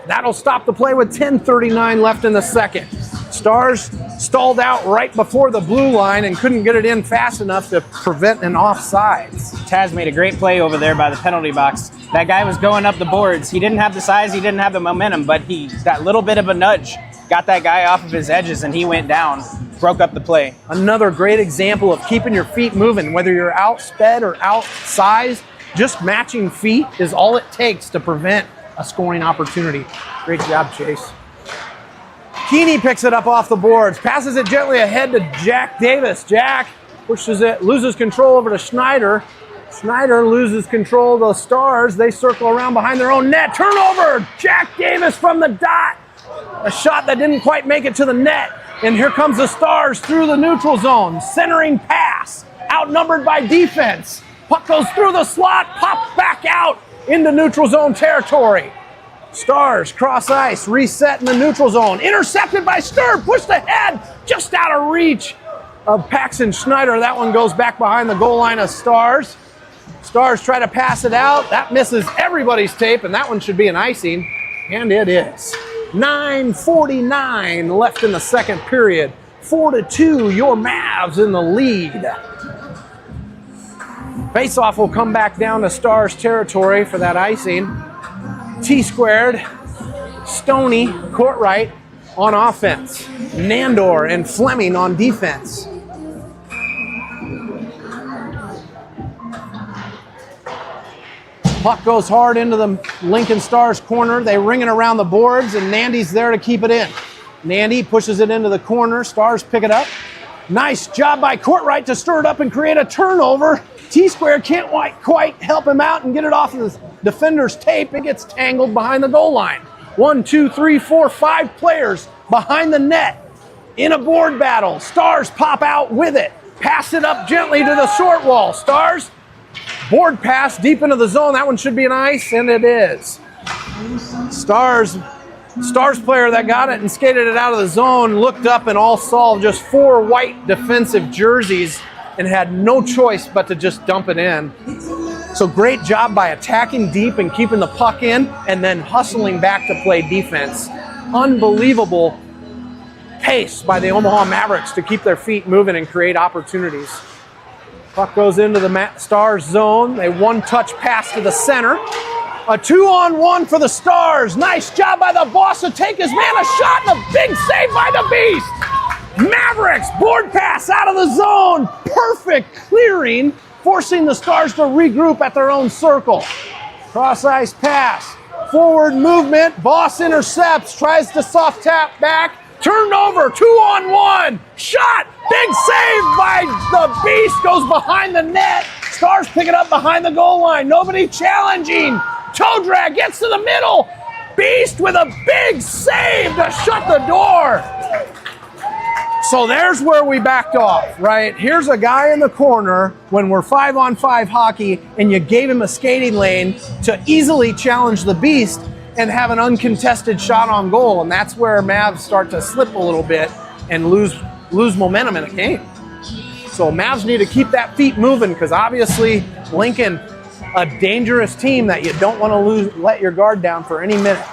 That'll stop the play with 10:39 left in the second. Stars stalled out right before the blue line and couldn't get it in fast enough to prevent an offsides. Taz made a great play over there by the penalty box. That guy was going up the boards. He didn't have the size, he didn't have the momentum, but he that little bit of a nudge got that guy off of his edges, and he went down, broke up the play. Another great example of keeping your feet moving, whether you're outsped or outsized. Just matching feet is all it takes to prevent a scoring opportunity. Great job, Chase. Keeney picks it up off the boards, passes it gently ahead to Jack Davis. Jack pushes it, loses control over to Schneider. Schneider loses control of the Stars. They circle around behind their own net. Turnover! Jack Davis from the dot. A shot that didn't quite make it to the net. And here comes the Stars through the neutral zone. Centering pass. Outnumbered by defense. Puck goes through the slot, pops back out into neutral zone territory. Stars cross ice, reset in the neutral zone. Intercepted by Sturb, pushed ahead, just out of reach of Paxton Schneider. That one goes back behind the goal line of Stars. Stars try to pass it out. That misses everybody's tape, and that one should be an icing, and it is. 9:49 left in the second period. 4-2, your Mavs in the lead. Faceoff will come back down to Stars territory for that icing. T-Squared, Stoney, Courtright on offense. Nandor and Fleming on defense. Puck goes hard into the Lincoln Stars corner. They ring it around the boards, and Nandy's there to keep it in. Nandy pushes it into the corner. Stars pick it up. Nice job by Courtright to stir it up and create a turnover. T-Square can't quite help him out and get it off of the defender's tape. It gets tangled behind the goal line. 1, 2, 3, 4, 5 players behind the net in a board battle. Stars pop out with it. Pass it up gently to the short wall. Stars, board pass deep into the zone. That one should be an ice, and it is. Stars player that got it and skated it out of the zone looked up and all saw just 4 white defensive jerseys and had no choice but to just dump it in. So great job by attacking deep and keeping the puck in and then hustling back to play defense. Unbelievable pace by the Omaha Mavericks to keep their feet moving and create opportunities. Puck goes into the Stars zone. A one-touch pass to the center. A 2-on-1 for the Stars. Nice job by the boss to take his man a shot and a big save by the Beast. Mavericks board pass out of the zone. Perfect clearing, forcing the Stars to regroup at their own circle. Cross ice pass. Forward movement. Boss intercepts. Tries to soft tap back. Turned over. 2-on-1. Shot. Big save by the Beast. Goes behind the net. Stars pick it up behind the goal line. Nobody challenging. Toe drag gets to the middle. Beast with a big save to shut the door. So there's where we backed off, right? Here's a guy in the corner when we're 5-on-5 hockey and you gave him a skating lane to easily challenge the Beast and have an uncontested shot on goal. And that's where Mavs start to slip a little bit and lose momentum in a game. So Mavs need to keep that feet moving because obviously Lincoln, a dangerous team that you don't want to let your guard down for any minute.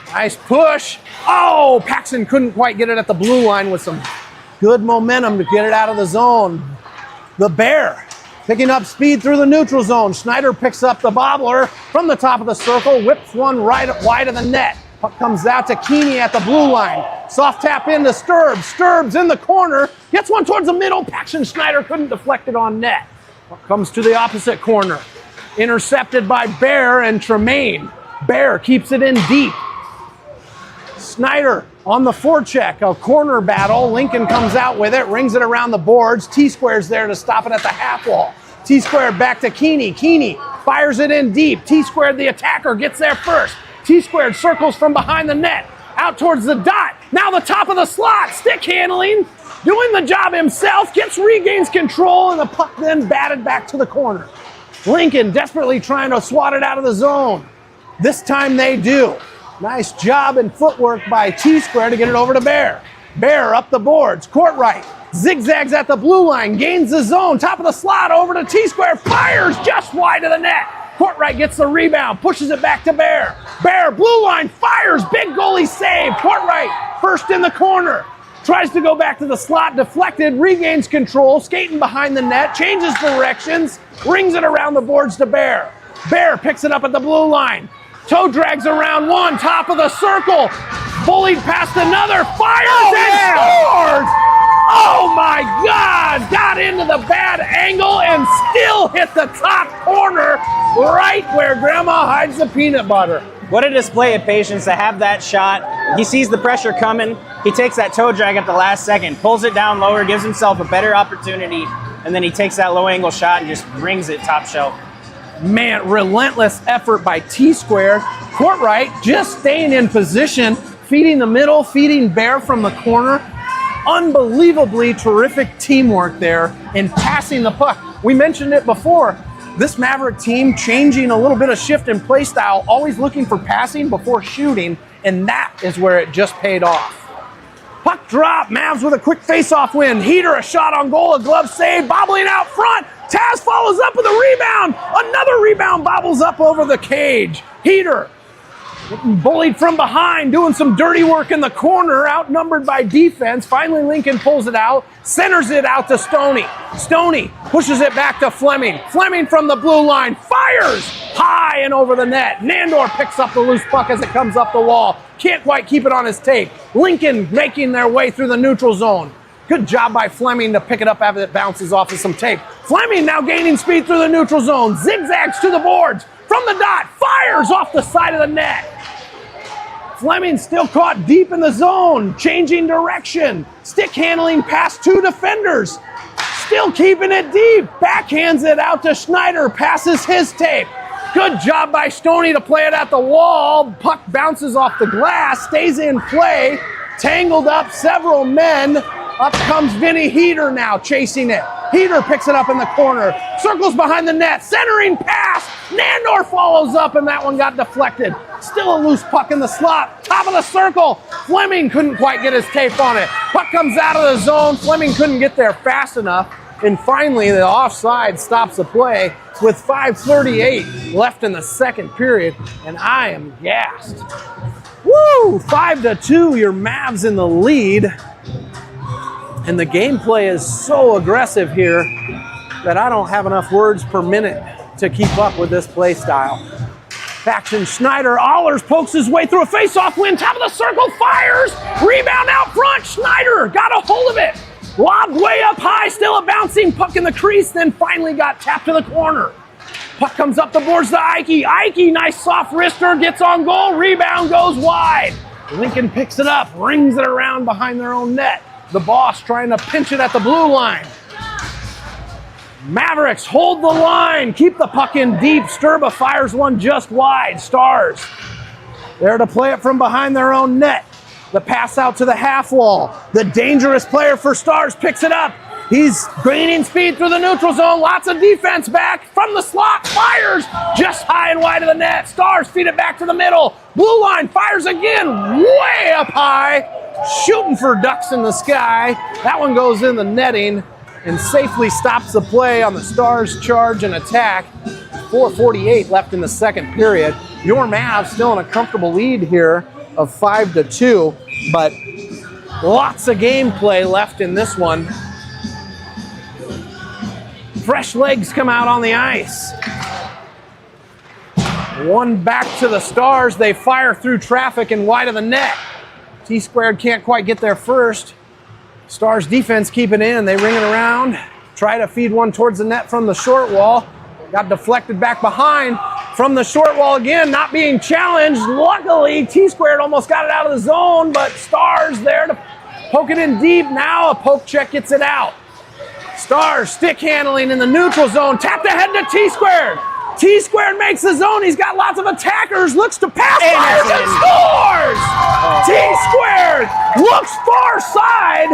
Nice push. Oh, Paxson couldn't quite get it at the blue line with some good momentum to get it out of the zone. The Bear picking up speed through the neutral zone. Schneider picks up the bobbler from the top of the circle, whips one right wide of the net. Puck comes out to Keeney at the blue line. Soft tap into Sturbs. Sturbs in the corner. Gets one towards the middle. Paxton Schneider couldn't deflect it on net. Puck comes to the opposite corner. Intercepted by Bear and Tremaine. Bear keeps it in deep. Snyder on the forecheck, a corner battle. Lincoln comes out with it, rings it around the boards. T-Square's there to stop it at the half wall. T-Square back to Keeney. Keeney fires it in deep. T-Square, the attacker, gets there first. T-Squared circles from behind the net, out towards the dot. Now the top of the slot, stick handling, doing the job himself, regains control, and the puck then batted back to the corner. Lincoln desperately trying to swat it out of the zone. This time they do. Nice job and footwork by T-Square to get it over to Bear. Bear up the boards, Courtright zigzags at the blue line, gains the zone, top of the slot over to T-Square, fires just wide of the net. Courtright gets the rebound, pushes it back to Bear. Bear, blue line, fires, big goalie save. Courtright first in the corner. Tries to go back to the slot, deflected, regains control, skating behind the net, changes directions, rings it around the boards to Bear. Bear picks it up at the blue line. Toe drags around one, top of the circle. Bullied past another, fires and scores! Oh my God! Got into the bad angle and still hit the top corner right where Grandma hides the peanut butter. What a display of patience to have that shot. He sees the pressure coming. He takes that toe drag at the last second, pulls it down lower, gives himself a better opportunity, and then he takes that low angle shot and just brings it top shelf. Man, relentless effort by T-Square. Courtright just staying in position, feeding the middle, feeding Bear from the corner. Unbelievably terrific teamwork there in passing the puck. We mentioned it before. This Maverick team changing a little bit of shift in play style, always looking for passing before shooting, and that is where it just paid off. Puck drop, Mavs with a quick face-off win. Heater, a shot on goal, a glove save, bobbling out front. Taz follows up with a rebound. Another rebound bobbles up over the cage. Heater, bullied from behind, doing some dirty work in the corner, outnumbered by defense. Finally, Lincoln pulls it out, centers it out to Stoney. Stoney pushes it back to Fleming. Fleming from the blue line, fires high and over the net. Nandor picks up the loose puck as it comes up the wall. Can't quite keep it on his tape. Lincoln making their way through the neutral zone. Good job by Fleming to pick it up after it bounces off of some tape. Fleming now gaining speed through the neutral zone. Zigzags to the boards. From the dot, fires off the side of the net. Fleming still caught deep in the zone, changing direction. Stick handling past 2 defenders. Still keeping it deep. Backhands it out to Schneider, passes his tape. Good job by Stoney to play it at the wall. Puck bounces off the glass, stays in play. Tangled up several men. Up comes Vinny Heater now, chasing it. Heater picks it up in the corner. Circles behind the net. Centering pass. Nandor follows up, and that one got deflected. Still a loose puck in the slot. Top of the circle. Fleming couldn't quite get his tape on it. Puck comes out of the zone. Fleming couldn't get there fast enough. And finally, the offside stops the play with 5:38 left in the second period. And I am gassed. Woo! 5-2, your Mavs in the lead. And the gameplay is so aggressive here that I don't have enough words per minute to keep up with this play style. Faction Schneider, Allers pokes his way through a face-off win, top of the circle, fires, rebound out front, Schneider got a hold of it. Lobbed way up high, still a bouncing puck in the crease, then finally got tapped to the corner. Puck comes up the boards to Ike. Ike, nice soft wrister, gets on goal, rebound goes wide. Lincoln picks it up, rings it around behind their own net. The boss trying to pinch it at the blue line. Mavericks hold the line, keep the puck in deep. Sturba fires one just wide. Stars there to play it from behind their own net. The pass out to the half wall. The dangerous player for Stars picks it up. He's gaining speed through the neutral zone. Lots of defense back from the slot. Fires just high and wide of the net. Stars feed it back to the middle. Blue line fires again way up high. Shooting for ducks in the sky. That one goes in the netting and safely stops the play on the Stars charge and attack. 4:48 left in the second period. Your Mavs still in a comfortable lead here of 5-2, but lots of gameplay left in this one. Fresh legs come out on the ice. One back to the Stars. They fire through traffic and wide of the net. T-squared can't quite get there first. Stars defense keep it in. They ring it around. Try to feed one towards the net from the short wall. Got deflected back behind from the short wall again, not being challenged. Luckily, T-squared almost got it out of the zone, but Stars there to poke it in deep. Now a poke check gets it out. Stars stick handling in the neutral zone. Tapped ahead to T-squared. T-squared makes the zone. He's got lots of attackers. Looks to pass, fires, and scores! T-squared looks far side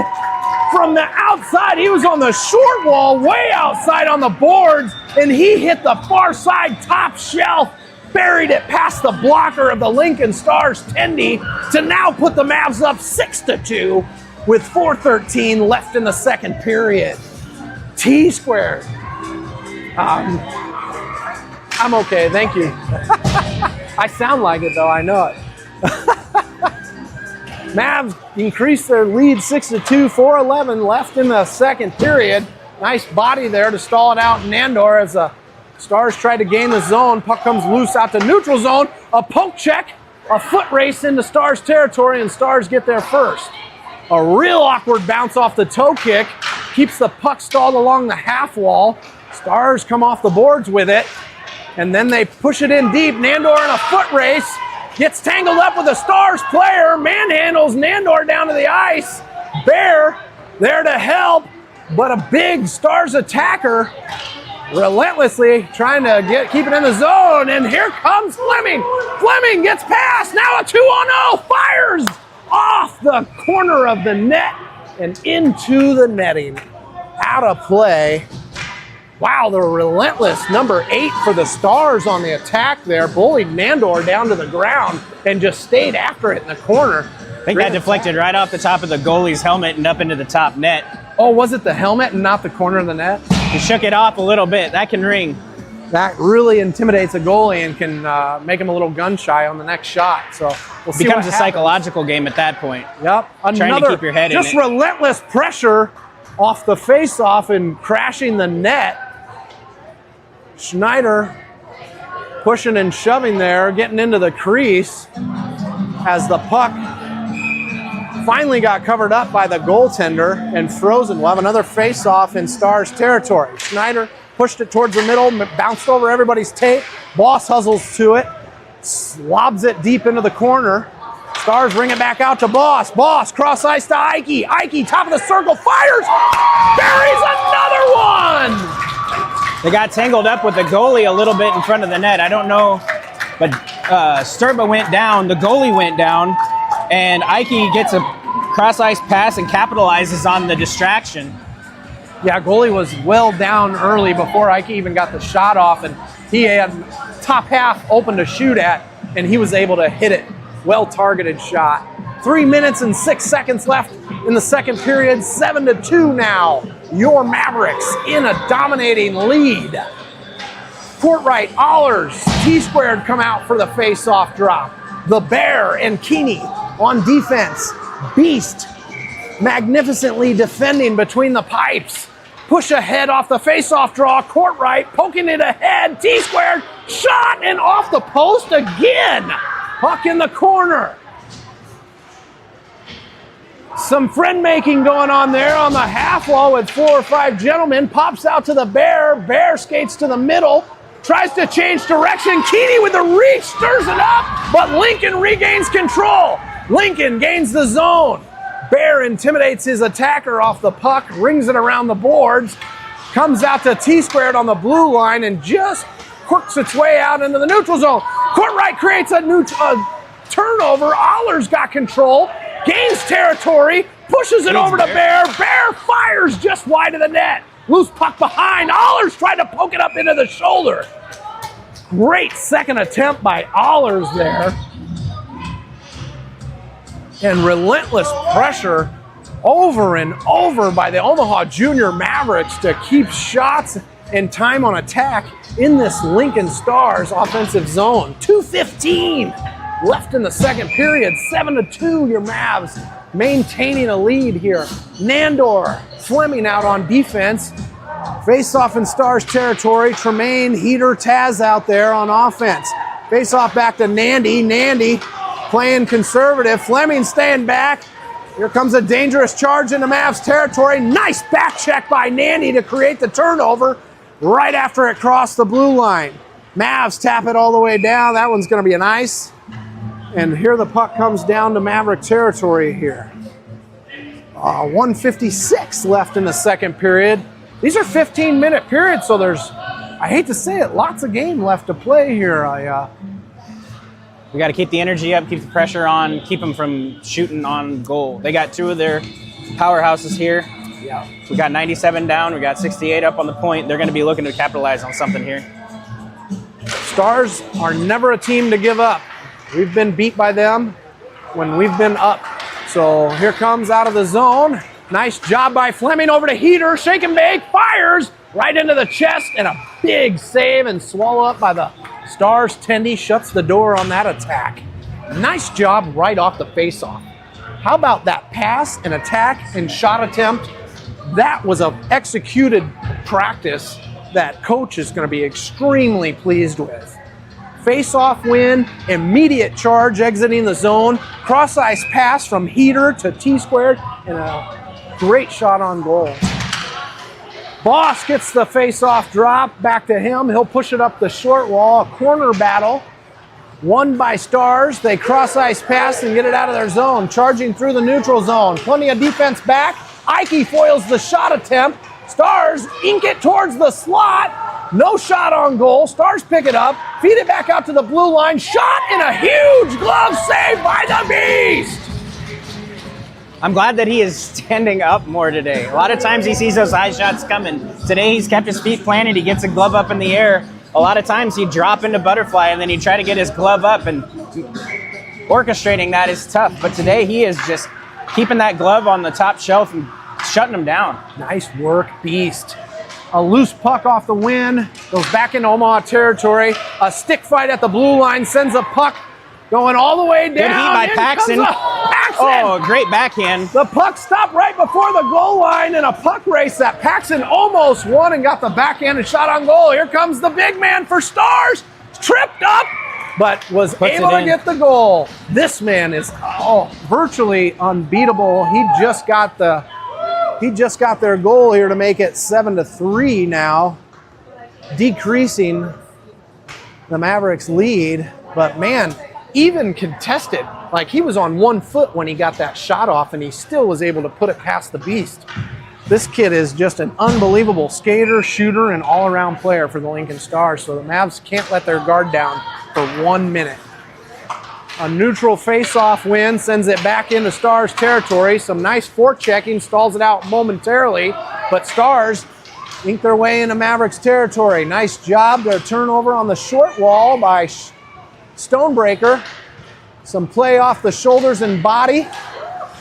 from the outside. He was on the short wall, way outside on the boards, and he hit the far side top shelf, buried it past the blocker of the Lincoln Stars Tendy to now put the Mavs up 6-2 with 4:13 left in the second period. T-squared. I'm okay, thank you. I sound like it though, I know it. Mavs increase their lead 6-2, 4:11 left in the second period. Nice body there to stall it out Nandor as the Stars try to gain the zone. Puck comes loose out to neutral zone. A poke check, a foot race into Stars territory, and Stars get there first. A real awkward bounce off the toe kick. Keeps the puck stalled along the half wall. Stars come off the boards with it. And then they push it in deep. Nandor in a foot race. Gets tangled up with a Stars player. Manhandles Nandor down to the ice. Bear there to help. But a big Stars attacker relentlessly trying to keep it in the zone. And here comes Fleming. Fleming gets past. Now a 2-on-0. Fires off the corner of the net and into the netting. Out of play. Wow, the relentless number 8 for the Stars on the attack there. Bullied Nandor down to the ground and just stayed after it in the corner. I think that deflected right off the top of the goalie's helmet and up into the top net. Oh, was it the helmet and not the corner of the net? He shook it off a little bit. That can ring. That really intimidates a goalie and can make him a little gun shy on the next shot. So we'll see. Becomes a psychological game at that point. Yep. Trying to keep your head in it. Just relentless pressure off the face-off and crashing the net. Schneider pushing and shoving there, getting into the crease as the puck finally got covered up by the goaltender and frozen. We'll have another face-off in Stars territory. Schneider pushed it towards the middle, bounced over everybody's tape. Boss hustles to it, lobs it deep into the corner. Stars ring it back out to Boss. Boss, cross ice to Ike. Ike, top of the circle, fires. Buries another one. They got tangled up with the goalie a little bit in front of the net. I don't know, but Sturba went down, the goalie went down, and Ike gets a cross ice pass and capitalizes on the distraction. Yeah, goalie was well down early before Ike even got the shot off, and he had top half open to shoot at, and he was able to hit it. Well-targeted shot. 3 minutes and 6 seconds left in the second period. 7-2 now. Your Mavericks in a dominating lead. Court right, Allers, T-squared come out for the face-off drop. The Bear and Keeney on defense. Beast magnificently defending between the pipes. Push ahead off the face-off draw. Court right, poking it ahead. T-squared, shot, and off the post again. Puck in the corner. Some friend-making going on there on the half wall with 4 or 5 gentlemen. Pops out to the Bear. Bear skates to the middle. Tries to change direction. Keeney with the reach, stirs it up, but Lincoln regains control. Lincoln gains the zone. Bear intimidates his attacker off the puck, rings it around the boards, comes out to T-squared on the blue line and just quirks its way out into the neutral zone. Court right creates a turnover. Allers got control, gains territory, pushes it over to Bear. Bear fires just wide of the net. Loose puck behind. Allers tried to poke it up into the shoulder. Great second attempt by Allers there. And relentless pressure over and over by the Omaha Jr Mavericks to keep shots and time on attack in this Lincoln Stars offensive zone. 2:15 left in the second period. 7-2, your Mavs maintaining a lead here. Nandor, Fleming out on defense. Face off in Stars territory. Tremaine, Heater, Taz out there on offense. Face off back to Nandy. Nandy playing conservative. Fleming staying back. Here comes a dangerous charge into Mavs territory. Nice back check by Nandy to create the turnover right after it crossed the blue line. Mavs tap it all the way down. That one's going to be an ice. And here the puck comes down to Maverick territory here. 1:56 left in the second period. These are 15-minute periods, so there's, I hate to say it, lots of game left to play here. We got to keep the energy up, keep the pressure on, keep them from shooting on goal. They got 2 of their powerhouses here. Yeah. We got 97 down. We got 68 up on the point. They're going to be looking to capitalize on something here. Stars are never a team to give up. We've been beat by them when we've been up. So here comes out of the zone. Nice job by Fleming over to Heater. Shake and bake, fires right into the chest, and a big save and swallow up by the Stars. Tendy shuts the door on that attack. Nice job right off the faceoff. How about that pass and attack and shot attempt? That was an executed practice that coach is going to be extremely pleased with. Face-off win, immediate charge exiting the zone, cross-ice pass from Heater to T-squared, and a great shot on goal. Boss gets the face-off drop, back to him. He'll push it up the short wall, a corner battle. Won by Stars. They cross-ice pass and get it out of their zone, charging through the neutral zone. Plenty of defense back. Ike foils the shot attempt. Stars ink it towards the slot. No shot on goal. Stars pick it up, feed it back out to the blue line. Shot and a huge glove save by the Beast. I'm glad that he is standing up more today. A lot of times he sees those high shots coming. Today he's kept his feet planted. He gets a glove up in the air. A lot of times he'd drop into butterfly and then he'd try to get his glove up, and orchestrating that is tough. But today he is just keeping that glove on the top shelf and shutting him down. Nice work, Beast. A loose puck off the win, goes back into Omaha territory. A stick fight at the blue line sends a puck going all the way down. Good heat by Paxson. Oh, great backhand. The puck stopped right before the goal line in a puck race that Paxson almost won and got the backhand and shot on goal. Here comes the big man for Stars. Tripped up, but was able to get the goal. This man is virtually unbeatable. He just got their goal here to make it 7-3 now, decreasing the Mavericks lead. But man, even contested Like, he was on 1 foot when he got that shot off, and he still was able to put it past the beast. This kid is just an unbelievable skater, shooter, and all-around player for the Lincoln Stars, so the Mavs can't let their guard down for 1 minute. A neutral face-off win sends it back into Stars territory. Some nice forechecking, stalls it out momentarily, but Stars ink their way into Mavericks territory. Nice job. Their turnover on the short wall by Stonebreaker. Some play off the shoulders and body.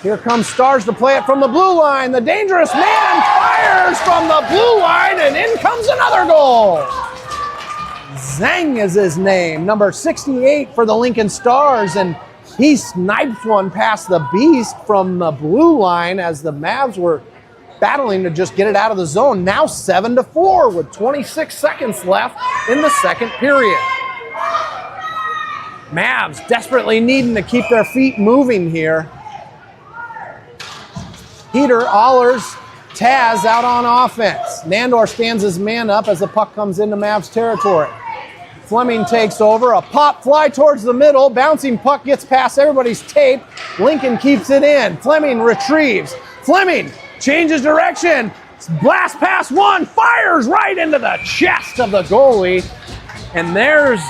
Here comes Stars to play it from the blue line. The dangerous man fires from the blue line, and in comes another goal. Zhang is his name, number 68 for the Lincoln Stars, and he sniped one past the beast from the blue line as the Mavs were battling to just get it out of the zone. Now 7-4 with 26 seconds left in the second period. Mavs desperately needing to keep their feet moving here. Heater, Allers, Taz out on offense. Nandor stands his man up as the puck comes into Mavs territory. Fleming takes over, a pop fly towards the middle, bouncing puck gets past everybody's tape. Lincoln keeps it in. Fleming retrieves. Fleming changes direction. Blast pass one, fires right into the chest of the goalie. And there's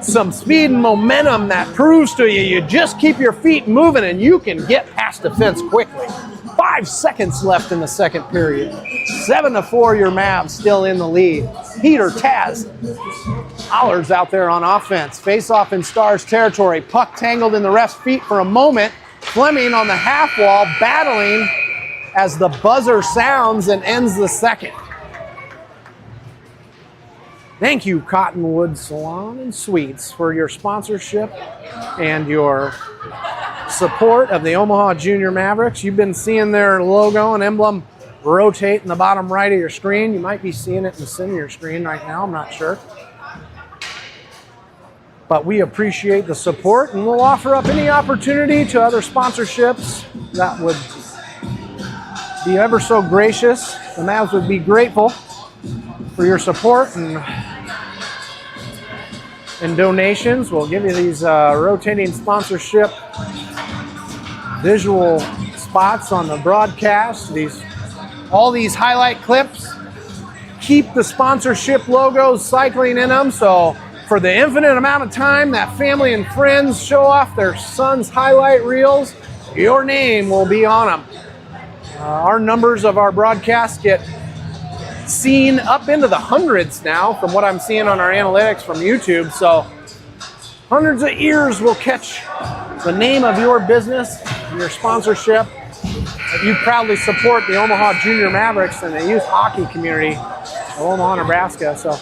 some speed and momentum that proves to you, you just keep your feet moving and you can get past defense quickly. 5 seconds left in the second period. 7-4, your Mavs still in the lead. Heater, Taz, Allers out there on offense. Face off in Stars territory. Puck tangled in the ref's feet for a moment. Fleming on the half wall battling as the buzzer sounds and ends the second. Thank you, Cottonwood Salon and Suites, for your sponsorship and your support of the Omaha Jr Mavericks. You've been seeing their logo and emblem rotate in the bottom right of your screen. You might be seeing it in the center of your screen right now, I'm not sure. But we appreciate the support, and we'll offer up any opportunity to other sponsorships that would be ever so gracious. The Mavs would be grateful for your support and donations. We'll give you these rotating sponsorship visual spots on the broadcast. All these highlight clips keep the sponsorship logos cycling in them, so for the infinite amount of time that family and friends show off their son's highlight reels, your name will be on them. Our numbers of our broadcasts get seen up into the hundreds now from what I'm seeing on our analytics from YouTube, so hundreds of ears will catch the name of your business, your sponsorship. You proudly support the Omaha Junior Mavericks and the youth hockey community of Omaha, Nebraska. So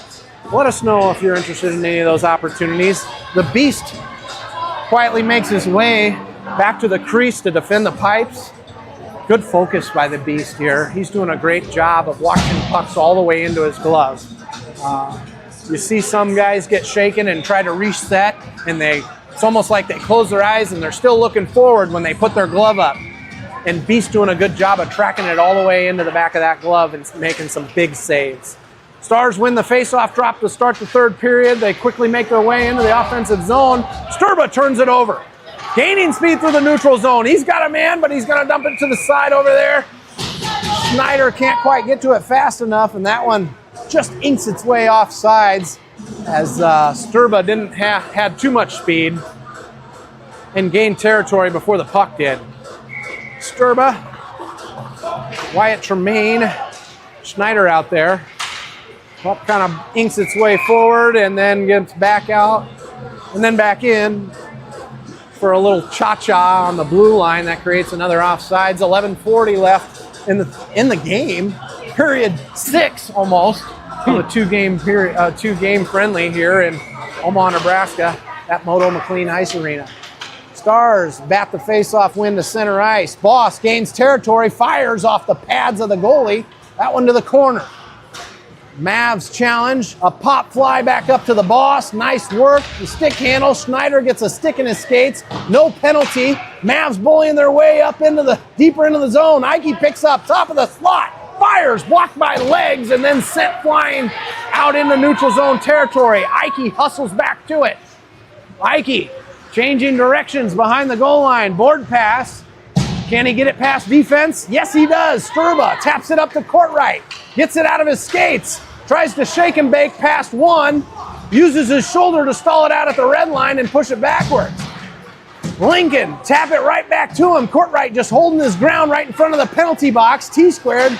let us know if you're interested in any of those opportunities. The Beast quietly makes his way back to the crease to defend the pipes. Good focus by the Beast here. He's doing a great job of watching pucks all the way into his gloves. You see some guys get shaken and try to reset, and it's almost like they close their eyes and they're still looking forward when they put their glove up. And Beast doing a good job of tracking it all the way into the back of that glove and making some big saves. Stars win the face-off drop to start the third period. They quickly make their way into the offensive zone. Sturba turns it over. Gaining speed through the neutral zone. He's got a man, but he's going to dump it to the side over there. Schneider can't quite get to it fast enough, and that one just inks its way off sides as Sturba didn't had too much speed and gained territory before the puck did. Sturba, Wyatt Tremaine, Schneider out there. Puck kind of inks its way forward and then gets back out and then back in for a little cha-cha on the blue line. That creates another offsides. 11:40 left in the game. Period 6 almost of a two-game friendly here in Omaha, Nebraska at Moto McLean Ice Arena. Stars bat the face-off win to center ice. Boss gains territory, fires off the pads of the goalie. That one to the corner. Mavs challenge, a pop fly back up to the Boss. Nice work, the stick handle. Schneider gets a stick in his skates. No penalty. Mavs bullying their way up deeper into the zone. Ike picks up top of the slot. Fires, blocked by legs, and then sent flying out into neutral zone territory. Ike hustles back to it. Ike changing directions behind the goal line. Board pass. Can he get it past defense? Yes, he does. Sturba taps it up to Courtright. Gets it out of his skates. Tries to shake and bake past one. Uses his shoulder to stall it out at the red line and push it backwards. Lincoln, tap it right back to him. Courtright just holding his ground right in front of the penalty box. T-squared,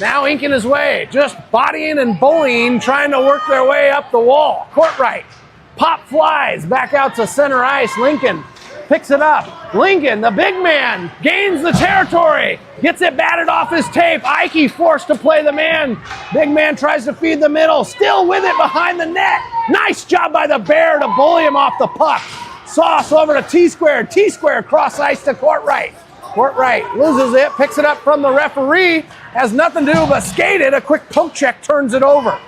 now inking his way. Just bodying and bullying, trying to work their way up the wall. Courtright, pop flies back out to center ice. Lincoln picks it up. Lincoln, the big man, gains the territory. Gets it batted off his tape. Ike forced to play the man. Big man tries to feed the middle. Still with it behind the net. Nice job by the Bear to bully him off the puck. Sauce over to T-squared. T-squared cross ice to Courtright. Courtright loses it, picks it up from the referee. Has nothing to do but skate it. A quick poke check turns it over.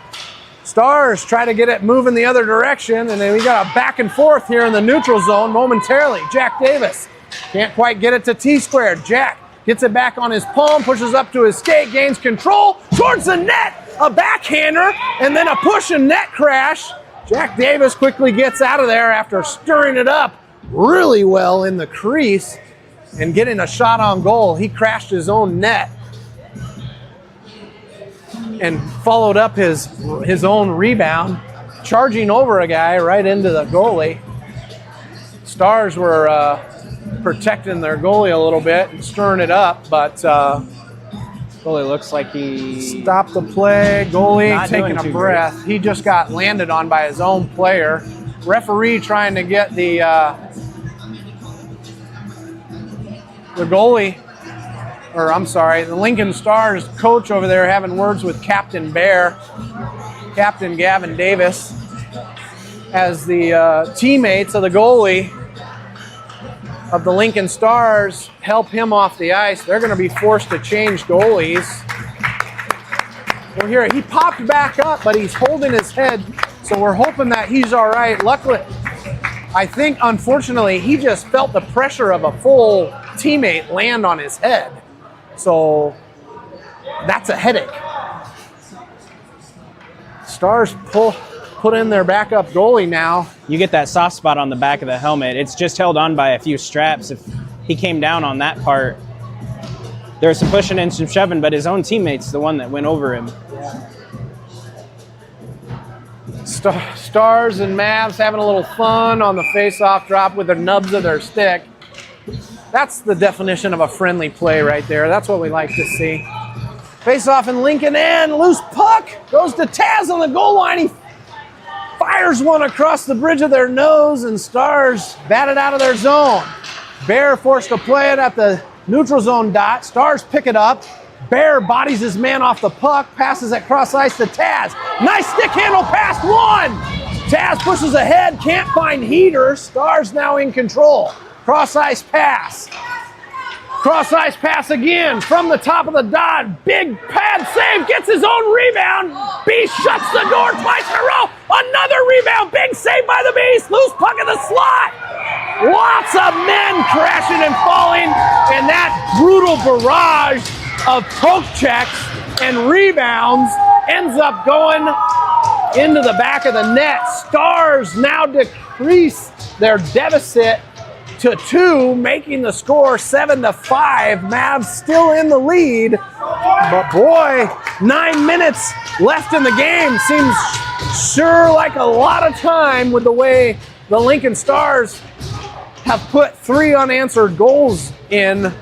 Stars try to get it moving the other direction, and then we got a back and forth here in the neutral zone momentarily. Jack Davis can't quite get it to T-squared. Jack gets it back on his palm, pushes up to his skate, gains control towards the net. A backhander, and then a push and net crash. Jack Davis quickly gets out of there after stirring it up really well in the crease and getting a shot on goal. He crashed his own net and followed up his own rebound, charging over a guy right into the goalie. Stars were protecting their goalie a little bit and stirring it up, but Goalie looks like he stopped the play. Goalie taking a breath. Great. He just got landed on by his own player. Referee trying to get the goalie, or I'm sorry, the Lincoln Stars coach over there having words with Captain Bear, Captain Gavin Davis, as the teammates of the goalie of the Lincoln Stars help him off the ice. They're going to be forced to change goalies. Well, here, he popped back up, but he's holding his head, so we're hoping that he's all right. Luckily, I think, unfortunately, he just felt the pressure of a full teammate land on his head. So that's a headache. Stars put in their backup goalie now. You get that soft spot on the back of the helmet. It's just held on by a few straps. If he came down on that part, there was some pushing and some shoving, but his own teammate's the one that went over him. Yeah. Stars and Mavs having a little fun on the face-off drop with the nubs of their stick. That's the definition of a friendly play right there. That's what we like to see. Face-off in Lincoln end. Loose puck. Goes to Taz on the goal line. He fires one across the bridge of their nose, and Stars batted out of their zone. Bear forced to play it at the neutral zone dot. Stars pick it up. Bear bodies his man off the puck, passes it cross ice to Taz. Nice stick handle past one. Taz pushes ahead, can't find Heater. Stars now in control. Cross ice pass. Cross ice pass again from the top of the dot. Big pad save, gets his own rebound. Beast shuts the door twice in a row. Another rebound, big save by the Beast. Loose puck in the slot. Lots of men crashing and falling, and that brutal barrage of poke checks and rebounds ends up going into the back of the net. Stars now decrease their deficit to 2, making the score 7-5. Mavs still in the lead, but boy, 9 minutes left in the game seems sure like a lot of time with the way the Lincoln Stars have put 3 unanswered goals in.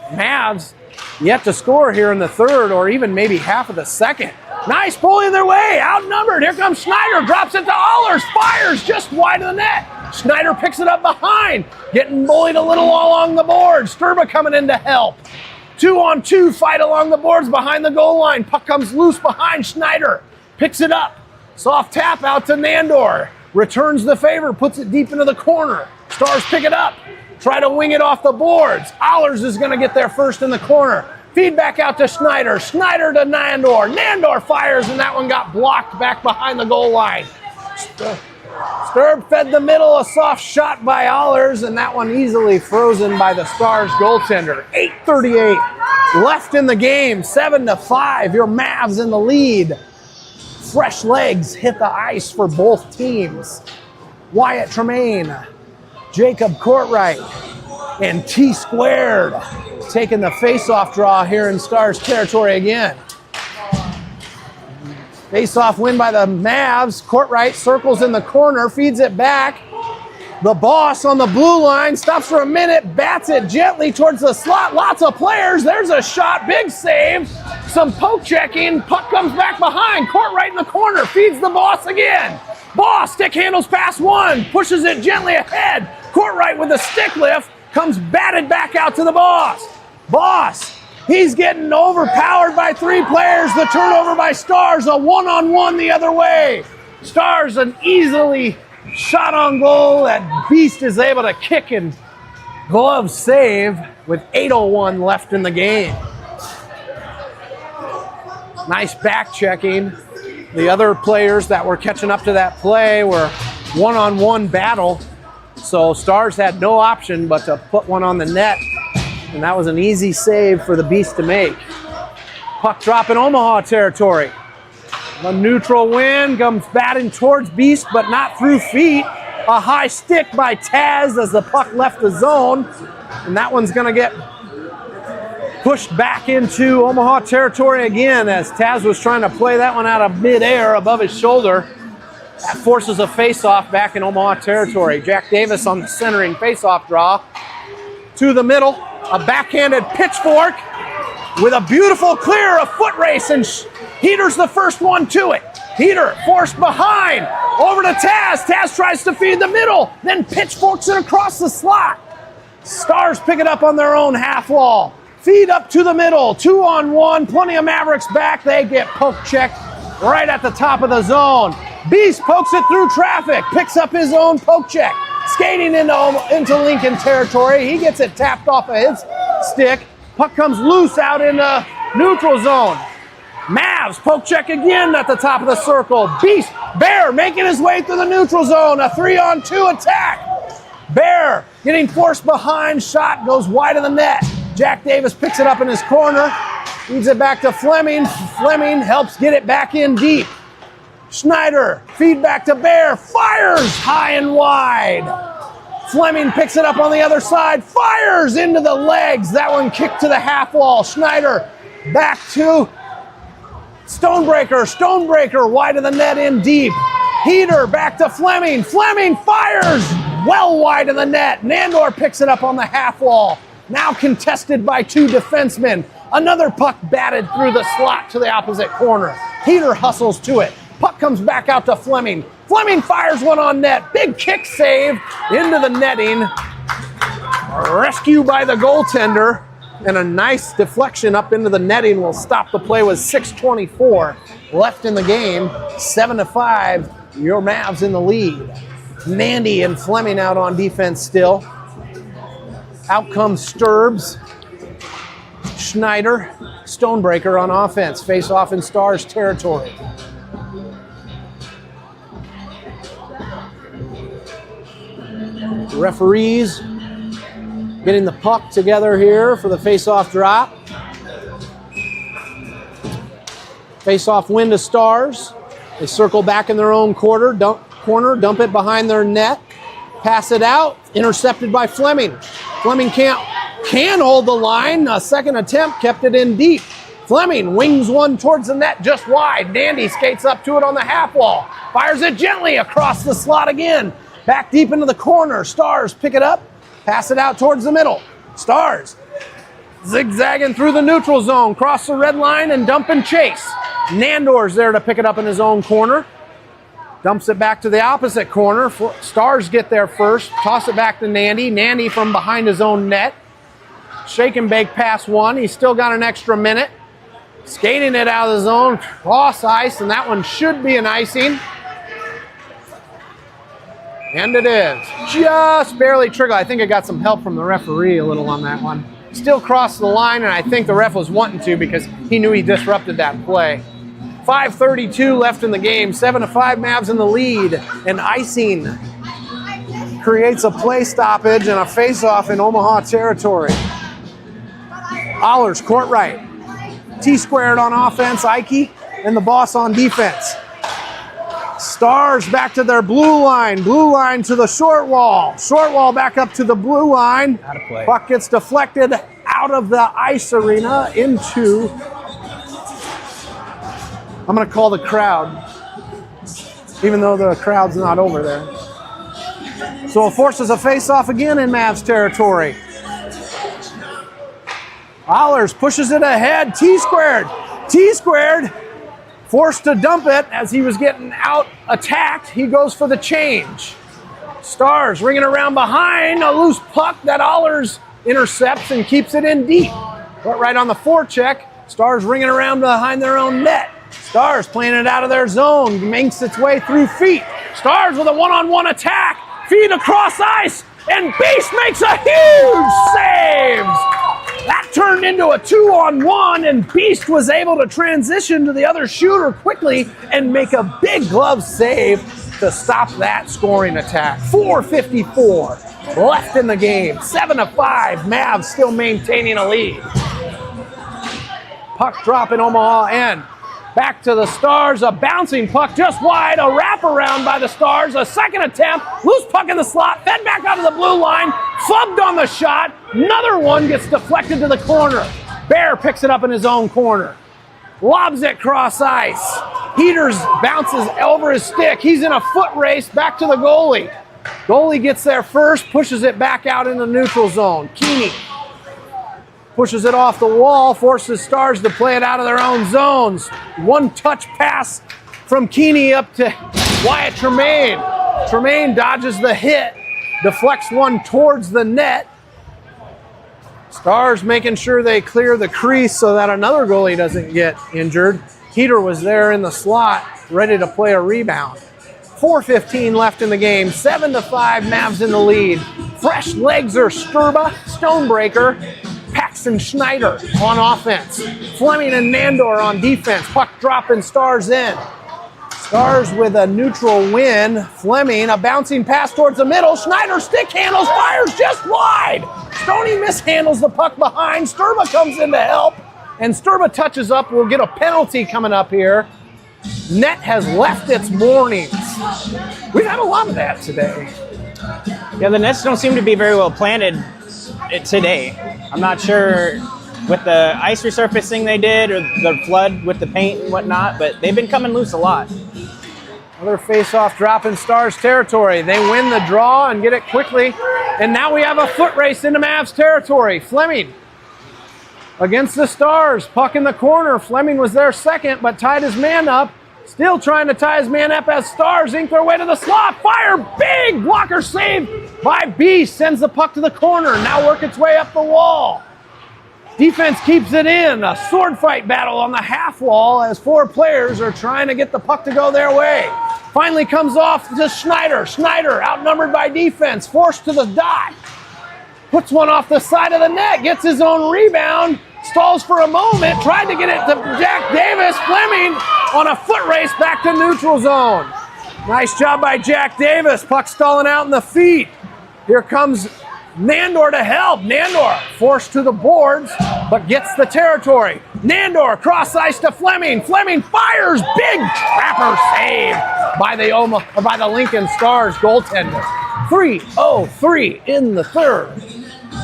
Mavs yet to score here in the third or even maybe half of the second. Nice pulling their way, outnumbered. Here comes Schneider, drops it to Allers, fires just wide of the net. Schneider picks it up behind, getting bullied a little along the boards. Sturba coming in to help. 2-on-2 fight along the boards behind the goal line. Puck comes loose behind Schneider, picks it up. Soft tap out to Nandor. Returns the favor, puts it deep into the corner. Stars pick it up, try to wing it off the boards. Allers is going to get there first in the corner. Feed back out to Schneider. Schneider to Nandor. Nandor fires, and that one got blocked back behind the goal line. Sturb fed the middle, a soft shot by Allers, and that one easily frozen by the Stars goaltender. 8:38 left in the game, 7-5. Your Mavs in the lead. Fresh legs hit the ice for both teams. Wyatt Tremaine, Jacob Courtright, and T squared taking the face-off draw here in Stars territory again. Face-off win by the Mavs. Courtright circles in the corner, feeds it back. The boss on the blue line stops for a minute, bats it gently towards the slot. Lots of players. There's a shot, big save. Some poke checking. Puck comes back behind. Courtright in the corner, feeds the boss again. Boss stick handles past one, pushes it gently ahead. Courtright with a stick lift comes batted back out to the boss. Boss, he's getting overpowered by 3 players. The turnover by Stars, a one-on-one the other way. Stars an easily shot on goal that Beast is able to kick and glove save with 8:01 left in the game. Nice back checking. The other players that were catching up to that play were one-on-one battle. So Stars had no option but to put one on the net. And that was an easy save for the Beast to make. Puck drop in Omaha territory. A neutral win comes batting towards Beast, but not through feet. A high stick by Taz as the puck left the zone. And that one's going to get pushed back into Omaha territory again as Taz was trying to play that one out of midair above his shoulder. That forces a face-off back in Omaha territory. Jack Davis on the centering face-off draw. To the middle, a backhanded pitchfork with a beautiful clear, a foot race, and Heater's the first one to it. Heater forced behind, over to Taz. Taz tries to feed the middle, then pitchforks it across the slot. Stars pick it up on their own half wall. Feed up to the middle, 2-on-1, plenty of Mavericks back. They get poke checked right at the top of the zone. Beast pokes it through traffic, picks up his own poke check. Skating into Lincoln territory. He gets it tapped off of his stick. Puck comes loose out in the neutral zone. Mavs poke check again at the top of the circle. Beast, Bear making his way through the neutral zone. A 3-on-2 attack. Bear getting forced behind. Shot goes wide of the net. Jack Davis picks it up in his corner. Feeds it back to Fleming. Fleming helps get it back in deep. Schneider, feed back to Bear. Fires high and wide. Fleming picks it up on the other side. Fires into the legs. That one kicked to the half wall. Schneider back to Stonebreaker. Stonebreaker wide of the net in deep. Heater back to Fleming. Fleming fires well wide of the net. Nandor picks it up on the half wall. Now contested by 2 defensemen. Another puck batted through the slot to the opposite corner. Heater hustles to it. Puck comes back out to Fleming. Fleming fires one on net. Big kick save into the netting. Rescue by the goaltender. And a nice deflection up into the netting will stop the play with 6:24 left in the game. 7-5, your Mavs in the lead. Nandy and Fleming out on defense still. Out comes Sturbs. Schneider, Stonebreaker on offense. Face off in Stars territory. The referees getting the puck together here for the face-off drop. Face-off win to Stars. They circle back in their own corner, dump it behind their net, pass it out, intercepted by Fleming. Fleming can hold the line. A second attempt kept it in deep. Fleming wings one towards the net just wide. Nandy skates up to it on the half wall. Fires it gently across the slot again. Back deep into the corner. Stars pick it up, pass it out towards the middle. Stars zigzagging through the neutral zone, cross the red line and dump and chase. Nandor's there to pick it up in his own corner. Dumps it back to the opposite corner. Stars get there first. Toss it back to Nandy. Nandy from behind his own net. Shake and bake pass one. He's still got an extra minute. Skating it out of the zone. Cross ice, and that one should be an icing. And it is. Just barely triggered. I think it got some help from the referee a little on that one. Still crossed the line, and I think the ref was wanting to because he knew he disrupted that play. 5:32 left in the game. 7-5 Mavs in the lead. And icing creates a play stoppage and a face-off in Omaha territory. Allers, Courtright. T-squared on offense, Ike, and the boss on defense. Stars back to their blue line to the short wall back up to the blue line. Out of play. Puck gets deflected out of the ice arena into, I'm going to call the crowd, even though the crowd's not over there. So it forces a face-off again in Mavs territory. Allers pushes it ahead, T-squared, forced to dump it as he was getting out attacked. He goes for the change. Stars ringing around behind, a loose puck that Allers intercepts and keeps it in deep. But right on the forecheck, Stars ringing around behind their own net. Stars playing it out of their zone, makes its way through feet. Stars with a one-on-one attack, feed across ice, and Beast makes a huge save. That turned into a 2-on-1, and Beast was able to transition to the other shooter quickly and make a big glove save to stop that scoring attack. 4:54 left in the game. 7-5, Mavs still maintaining a lead. Puck drop in Omaha end. Back to the Stars, a bouncing puck just wide, a wraparound by the Stars, a second attempt, loose puck in the slot, fed back out of the blue line, fubbed on the shot, another one gets deflected to the corner. Bear picks it up in his own corner, lobs it cross ice. Heaters bounces over his stick, he's in a foot race back to the goalie. Goalie gets there first, pushes it back out in the neutral zone. Keeney pushes it off the wall, forces Stars to play it out of their own zones. One touch pass from Keeney up to Wyatt Tremaine. Tremaine dodges the hit, deflects one towards the net. Stars making sure they clear the crease so that another goalie doesn't get injured. Heater was there in the slot, ready to play a rebound. 4:15 left in the game, 7-5, Mavs in the lead. Fresh legs are Sturba, Stonebreaker, Paxton Schneider on offense. Fleming and Nandor on defense. Puck dropping, Stars in. Stars with a neutral win. Fleming, a bouncing pass towards the middle. Schneider stick handles, fires just wide. Stoney mishandles the puck behind. Sturba comes in to help, and Sturba touches up. We'll get a penalty coming up here. Net has left its moorings. We've had a lot of that today. Yeah, the nets don't seem to be very well planted today. I'm not sure with the ice resurfacing they did or the flood with the paint and whatnot, but they've been coming loose a lot. Another face-off drop in Stars territory. They win the draw and get it quickly. And now we have a foot race into Mavs territory. Fleming against the Stars. Puck in the corner. Fleming was there second, but tied his man up. Still trying to tie his man up as Stars ink their way to the slot. Fire, big blocker save by Beast. Sends the puck to the corner. Now work its way up the wall. Defense keeps it in. A sword fight battle on the half wall as four players are trying to get the puck to go their way. Finally comes off to Schneider. Schneider, outnumbered by defense, forced to the dot. Puts one off the side of the net, gets his own rebound, stalls for a moment, tried to get it to Jack Davis. Fleming on a foot race back to neutral zone. Nice job by Jack Davis. Puck stalling out in the feet. Here comes Nandor to help. Nandor forced to the boards, but gets the territory. Nandor cross ice to Fleming. Fleming fires, big trapper save by the Lincoln Stars goaltender. 3:03 in the third.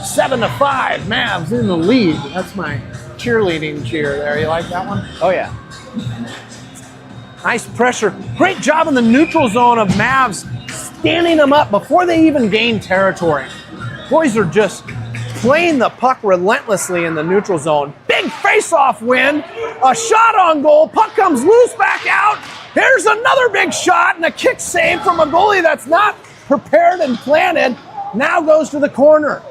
7-5, Mavs in the lead. That's my cheerleading cheer there. You like that one? Oh yeah. Nice pressure. Great job in the neutral zone of Mavs, standing them up before they even gain territory. Boys are just playing the puck relentlessly in the neutral zone. Big face-off win. A shot on goal. Puck comes loose back out. There's another big shot and a kick save from a goalie that's not prepared and planted. Now goes to the corner.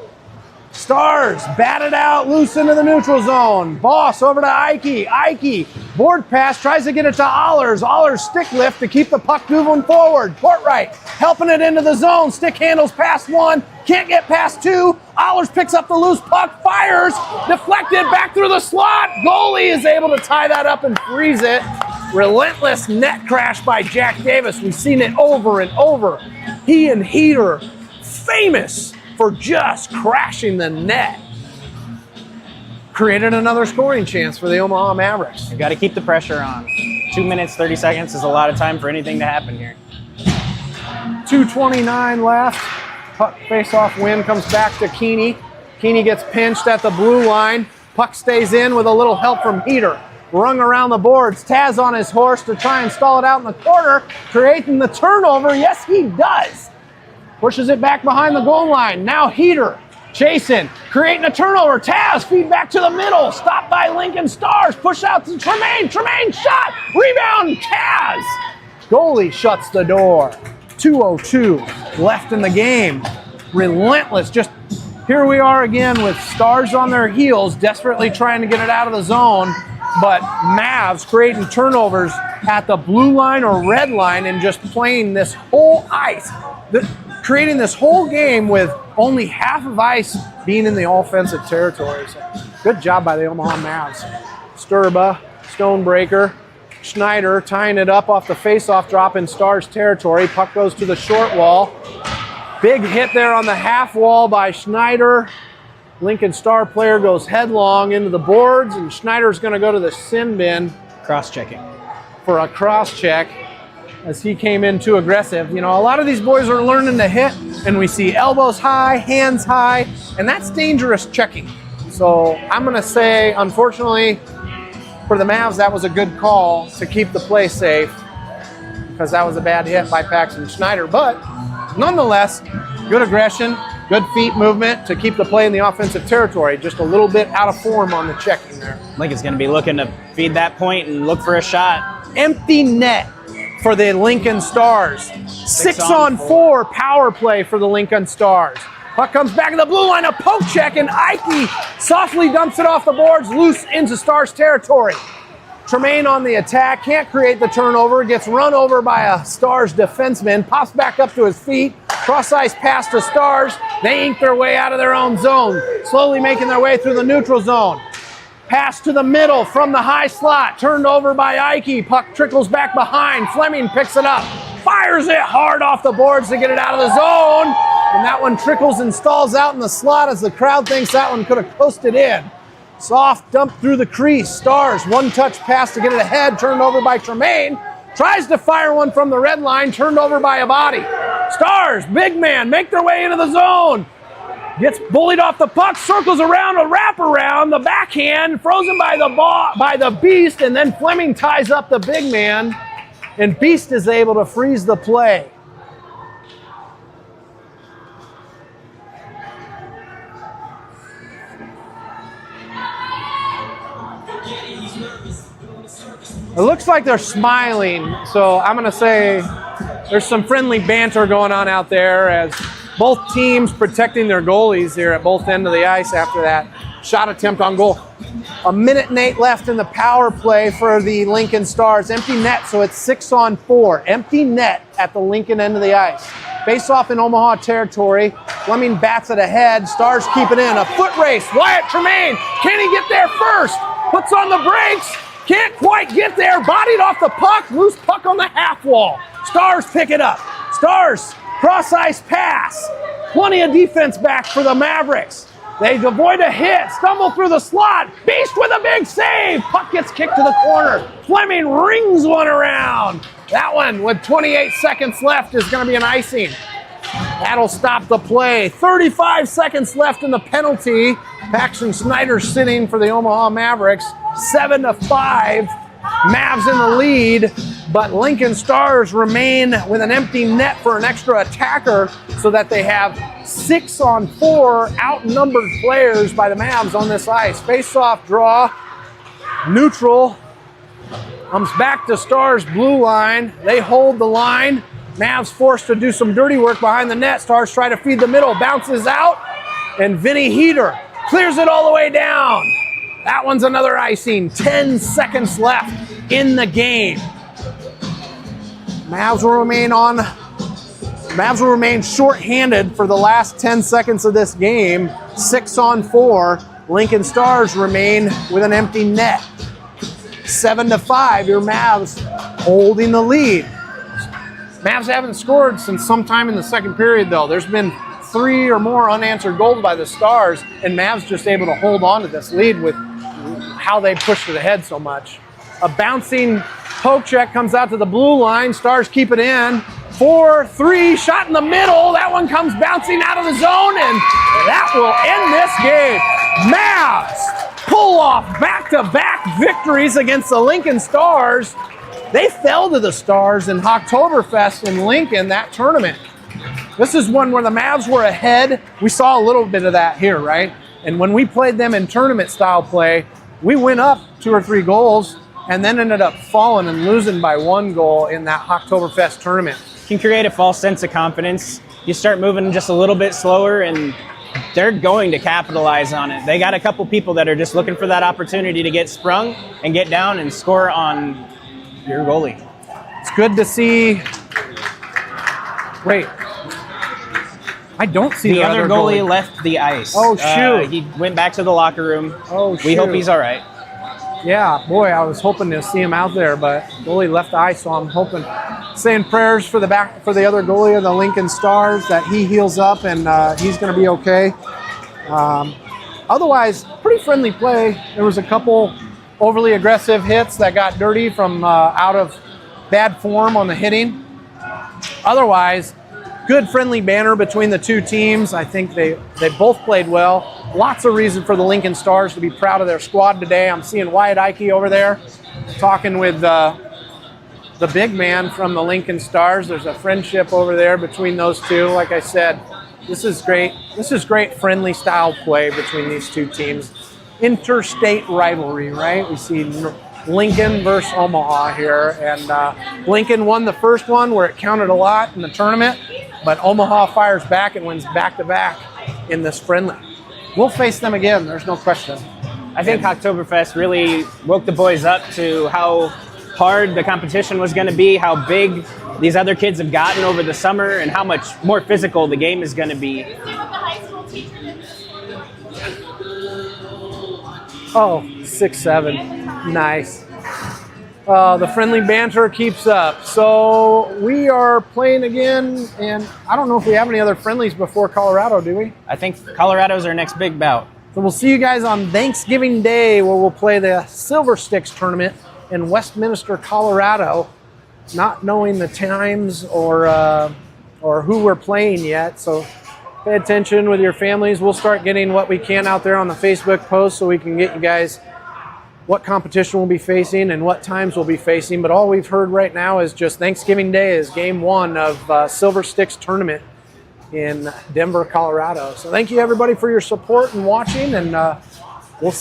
Stars batted out loose into the neutral zone. Boss over to Ike. Ike, board pass, tries to get it to Allers. Allers stick lift to keep the puck moving forward. Courtright helping it into the zone. Stick handles past one. Can't get past two. Allers picks up the loose puck, fires, deflected back through the slot. Goalie is able to tie that up and freeze it. Relentless net crash by Jack Davis. We've seen it over and over. He and Heater, famous for just crashing the net. Created another scoring chance for the Omaha Mavericks. You got to keep the pressure on. 2 minutes, 30 seconds is a lot of time for anything to happen here. 2:29 left. Puck face-off win comes back to Keeney. Keeney gets pinched at the blue line. Puck stays in with a little help from Heater. Rung around the boards. Taz on his horse to try and stall it out in the corner, creating the turnover. Yes, he does. Pushes it back behind the goal line. Now Heater chasing, creating a turnover. Taz feed back to the middle. Stopped by Lincoln Stars. Push out to Tremaine. Tremaine shot. Rebound. Taz. Goalie shuts the door. 2:02 left in the game. Relentless. Just here we are again with Stars on their heels, desperately trying to get it out of the zone. But Mavs creating turnovers at the blue line or red line and just playing this whole ice. Creating this whole game with only half of ice being in the offensive territory. So good job by the Omaha Mavs. Sturba, Stonebreaker, Schneider tying it up off the face-off drop in Stars territory. Puck goes to the short wall. Big hit there on the half wall by Schneider. Lincoln Star player goes headlong into the boards, and Schneider's going to go to the sin bin. Cross-checking. For a cross-check as he came in too aggressive. You know, a lot of these boys are learning to hit, and we see elbows high, hands high, and that's dangerous checking. So I'm going to say, unfortunately, for the Mavs, that was a good call to keep the play safe because that was a bad hit by Paxton Schneider. But nonetheless, good aggression, good feet movement to keep the play in the offensive territory. Just a little bit out of form on the checking there. Lincoln's going to be looking to feed that point and look for a shot. Empty net for the Lincoln Stars. 6 on 4 power play for the Lincoln Stars. Puck comes back in the blue line, a poke check, and Ike softly dumps it off the boards, loose into Stars territory. Tremaine on the attack, can't create the turnover, gets run over by a Stars defenseman, pops back up to his feet, cross-ice pass to Stars. They ink their way out of their own zone, slowly making their way through the neutral zone. Pass to the middle from the high slot, turned over by Ike. Puck trickles back behind. Fleming picks it up, fires it hard off the boards to get it out of the zone. And that one trickles and stalls out in the slot as the crowd thinks that one could have coasted in. Soft dump through the crease. Stars, one-touch pass to get it ahead, turned over by Tremaine. Tries to fire one from the red line, turned over by a body. Stars, big man, make their way into the zone. Gets bullied off the puck, circles around a wraparound, the backhand, frozen by the Beast, and then Fleming ties up the big man, and Beast is able to freeze the play. It looks like they're smiling, so I'm going to say there's some friendly banter going on out there as both teams protecting their goalies here at both ends of the ice after that shot attempt on goal. 1:08 left in the power play for the Lincoln Stars. Empty net, so it's 6 on 4. Empty net at the Lincoln end of the ice. Face off in Omaha territory. Fleming bats it ahead. Stars keep it in. A foot race. Wyatt Tremaine. Can he get there first? Puts on the brakes. Can't quite get there. Bodied off the puck. Loose puck on the half wall. Stars pick it up. Stars cross-ice pass. Plenty of defense back for the Mavericks. They avoid a hit. Stumble through the slot. Beast with a big save. Puck gets kicked to the corner. Fleming rings one around. That one, with 28 seconds left, is going to be an icing. That'll stop the play. 35 seconds left in the penalty. Paxton Snyder sitting for the Omaha Mavericks. 7-5. Mavs in the lead, but Lincoln Stars remain with an empty net for an extra attacker so that they have 6 on 4 outnumbered players by the Mavs on this ice. Face-off draw, neutral, comes back to Stars blue line. They hold the line. Mavs forced to do some dirty work behind the net. Stars try to feed the middle, bounces out, and Vinny Heater clears it all the way down. That one's another icing. 10 seconds left in the game. Mavs will remain short-handed for the last 10 seconds of this game. 6 on 4. Lincoln Stars remain with an empty net. 7-5. Your Mavs holding the lead. Mavs haven't scored since sometime in the second period, though. There's been 3 or more unanswered goals by the Stars, and Mavs just able to hold on to this lead with how they pushed it ahead so much. A bouncing Poke check comes out to the blue line. Stars keep it in. 4-3, shot in the middle. That one comes bouncing out of the zone, and that will end this game. Mavs pull off back-to-back victories against the Lincoln Stars. They fell to the Stars in Oktoberfest in Lincoln, that tournament. This is one where the Mavs were ahead. We saw a little bit of that here, right? And when we played them in tournament-style play, we went up 2 or 3 goals and then ended up falling and losing by 1 goal in that Oktoberfest tournament. Can create a false sense of confidence. You start moving just a little bit slower, and they're going to capitalize on it. They got a couple people that are just looking for that opportunity to get sprung and get down and score on your goalie. It's good to see. Wait, I don't see the other goalie left the ice. Oh, shoot. He went back to the locker room. Oh, shoot. We hope he's all right. Yeah, boy, I was hoping to see him out there, but goalie left the ice, so I'm hoping, saying prayers for the other goalie of the Lincoln Stars, that he heals up and he's going to be okay. Otherwise, pretty friendly play. There was a couple overly aggressive hits that got dirty from out of bad form on the hitting. Otherwise, good friendly banner between the two teams. I think they both played well. Lots of reason for the Lincoln Stars to be proud of their squad today. I'm seeing Wyatt Ike over there talking with the big man from the Lincoln Stars. There's a friendship over there between those two. Like I said, this is great. This is great friendly style play between these two teams. Interstate rivalry, right? We see Lincoln versus Omaha here, and Lincoln won the first one where it counted a lot in the tournament, but Omaha fires back and wins back-to-back in this friendly. We'll face them again, there's no question. I think Oktoberfest really woke the boys up to how hard the competition was going to be, how big these other kids have gotten over the summer, and how much more physical the game is going to be. Oh, 6-7. Nice. The friendly banter keeps up. So we are playing again, and I don't know if we have any other friendlies before Colorado, do we? I think Colorado's our next big bout. So we'll see you guys on Thanksgiving Day, where we'll play the Silver Sticks tournament in Westminster, Colorado. Not knowing the times or who we're playing yet, so pay attention with your families. We'll start getting what we can out there on the Facebook post so we can get you guys what competition we'll be facing and what times we'll be facing. But all we've heard right now is just Thanksgiving Day is game 1 of Silver Sticks tournament in Denver, Colorado. So thank you everybody for your support and watching, and we'll see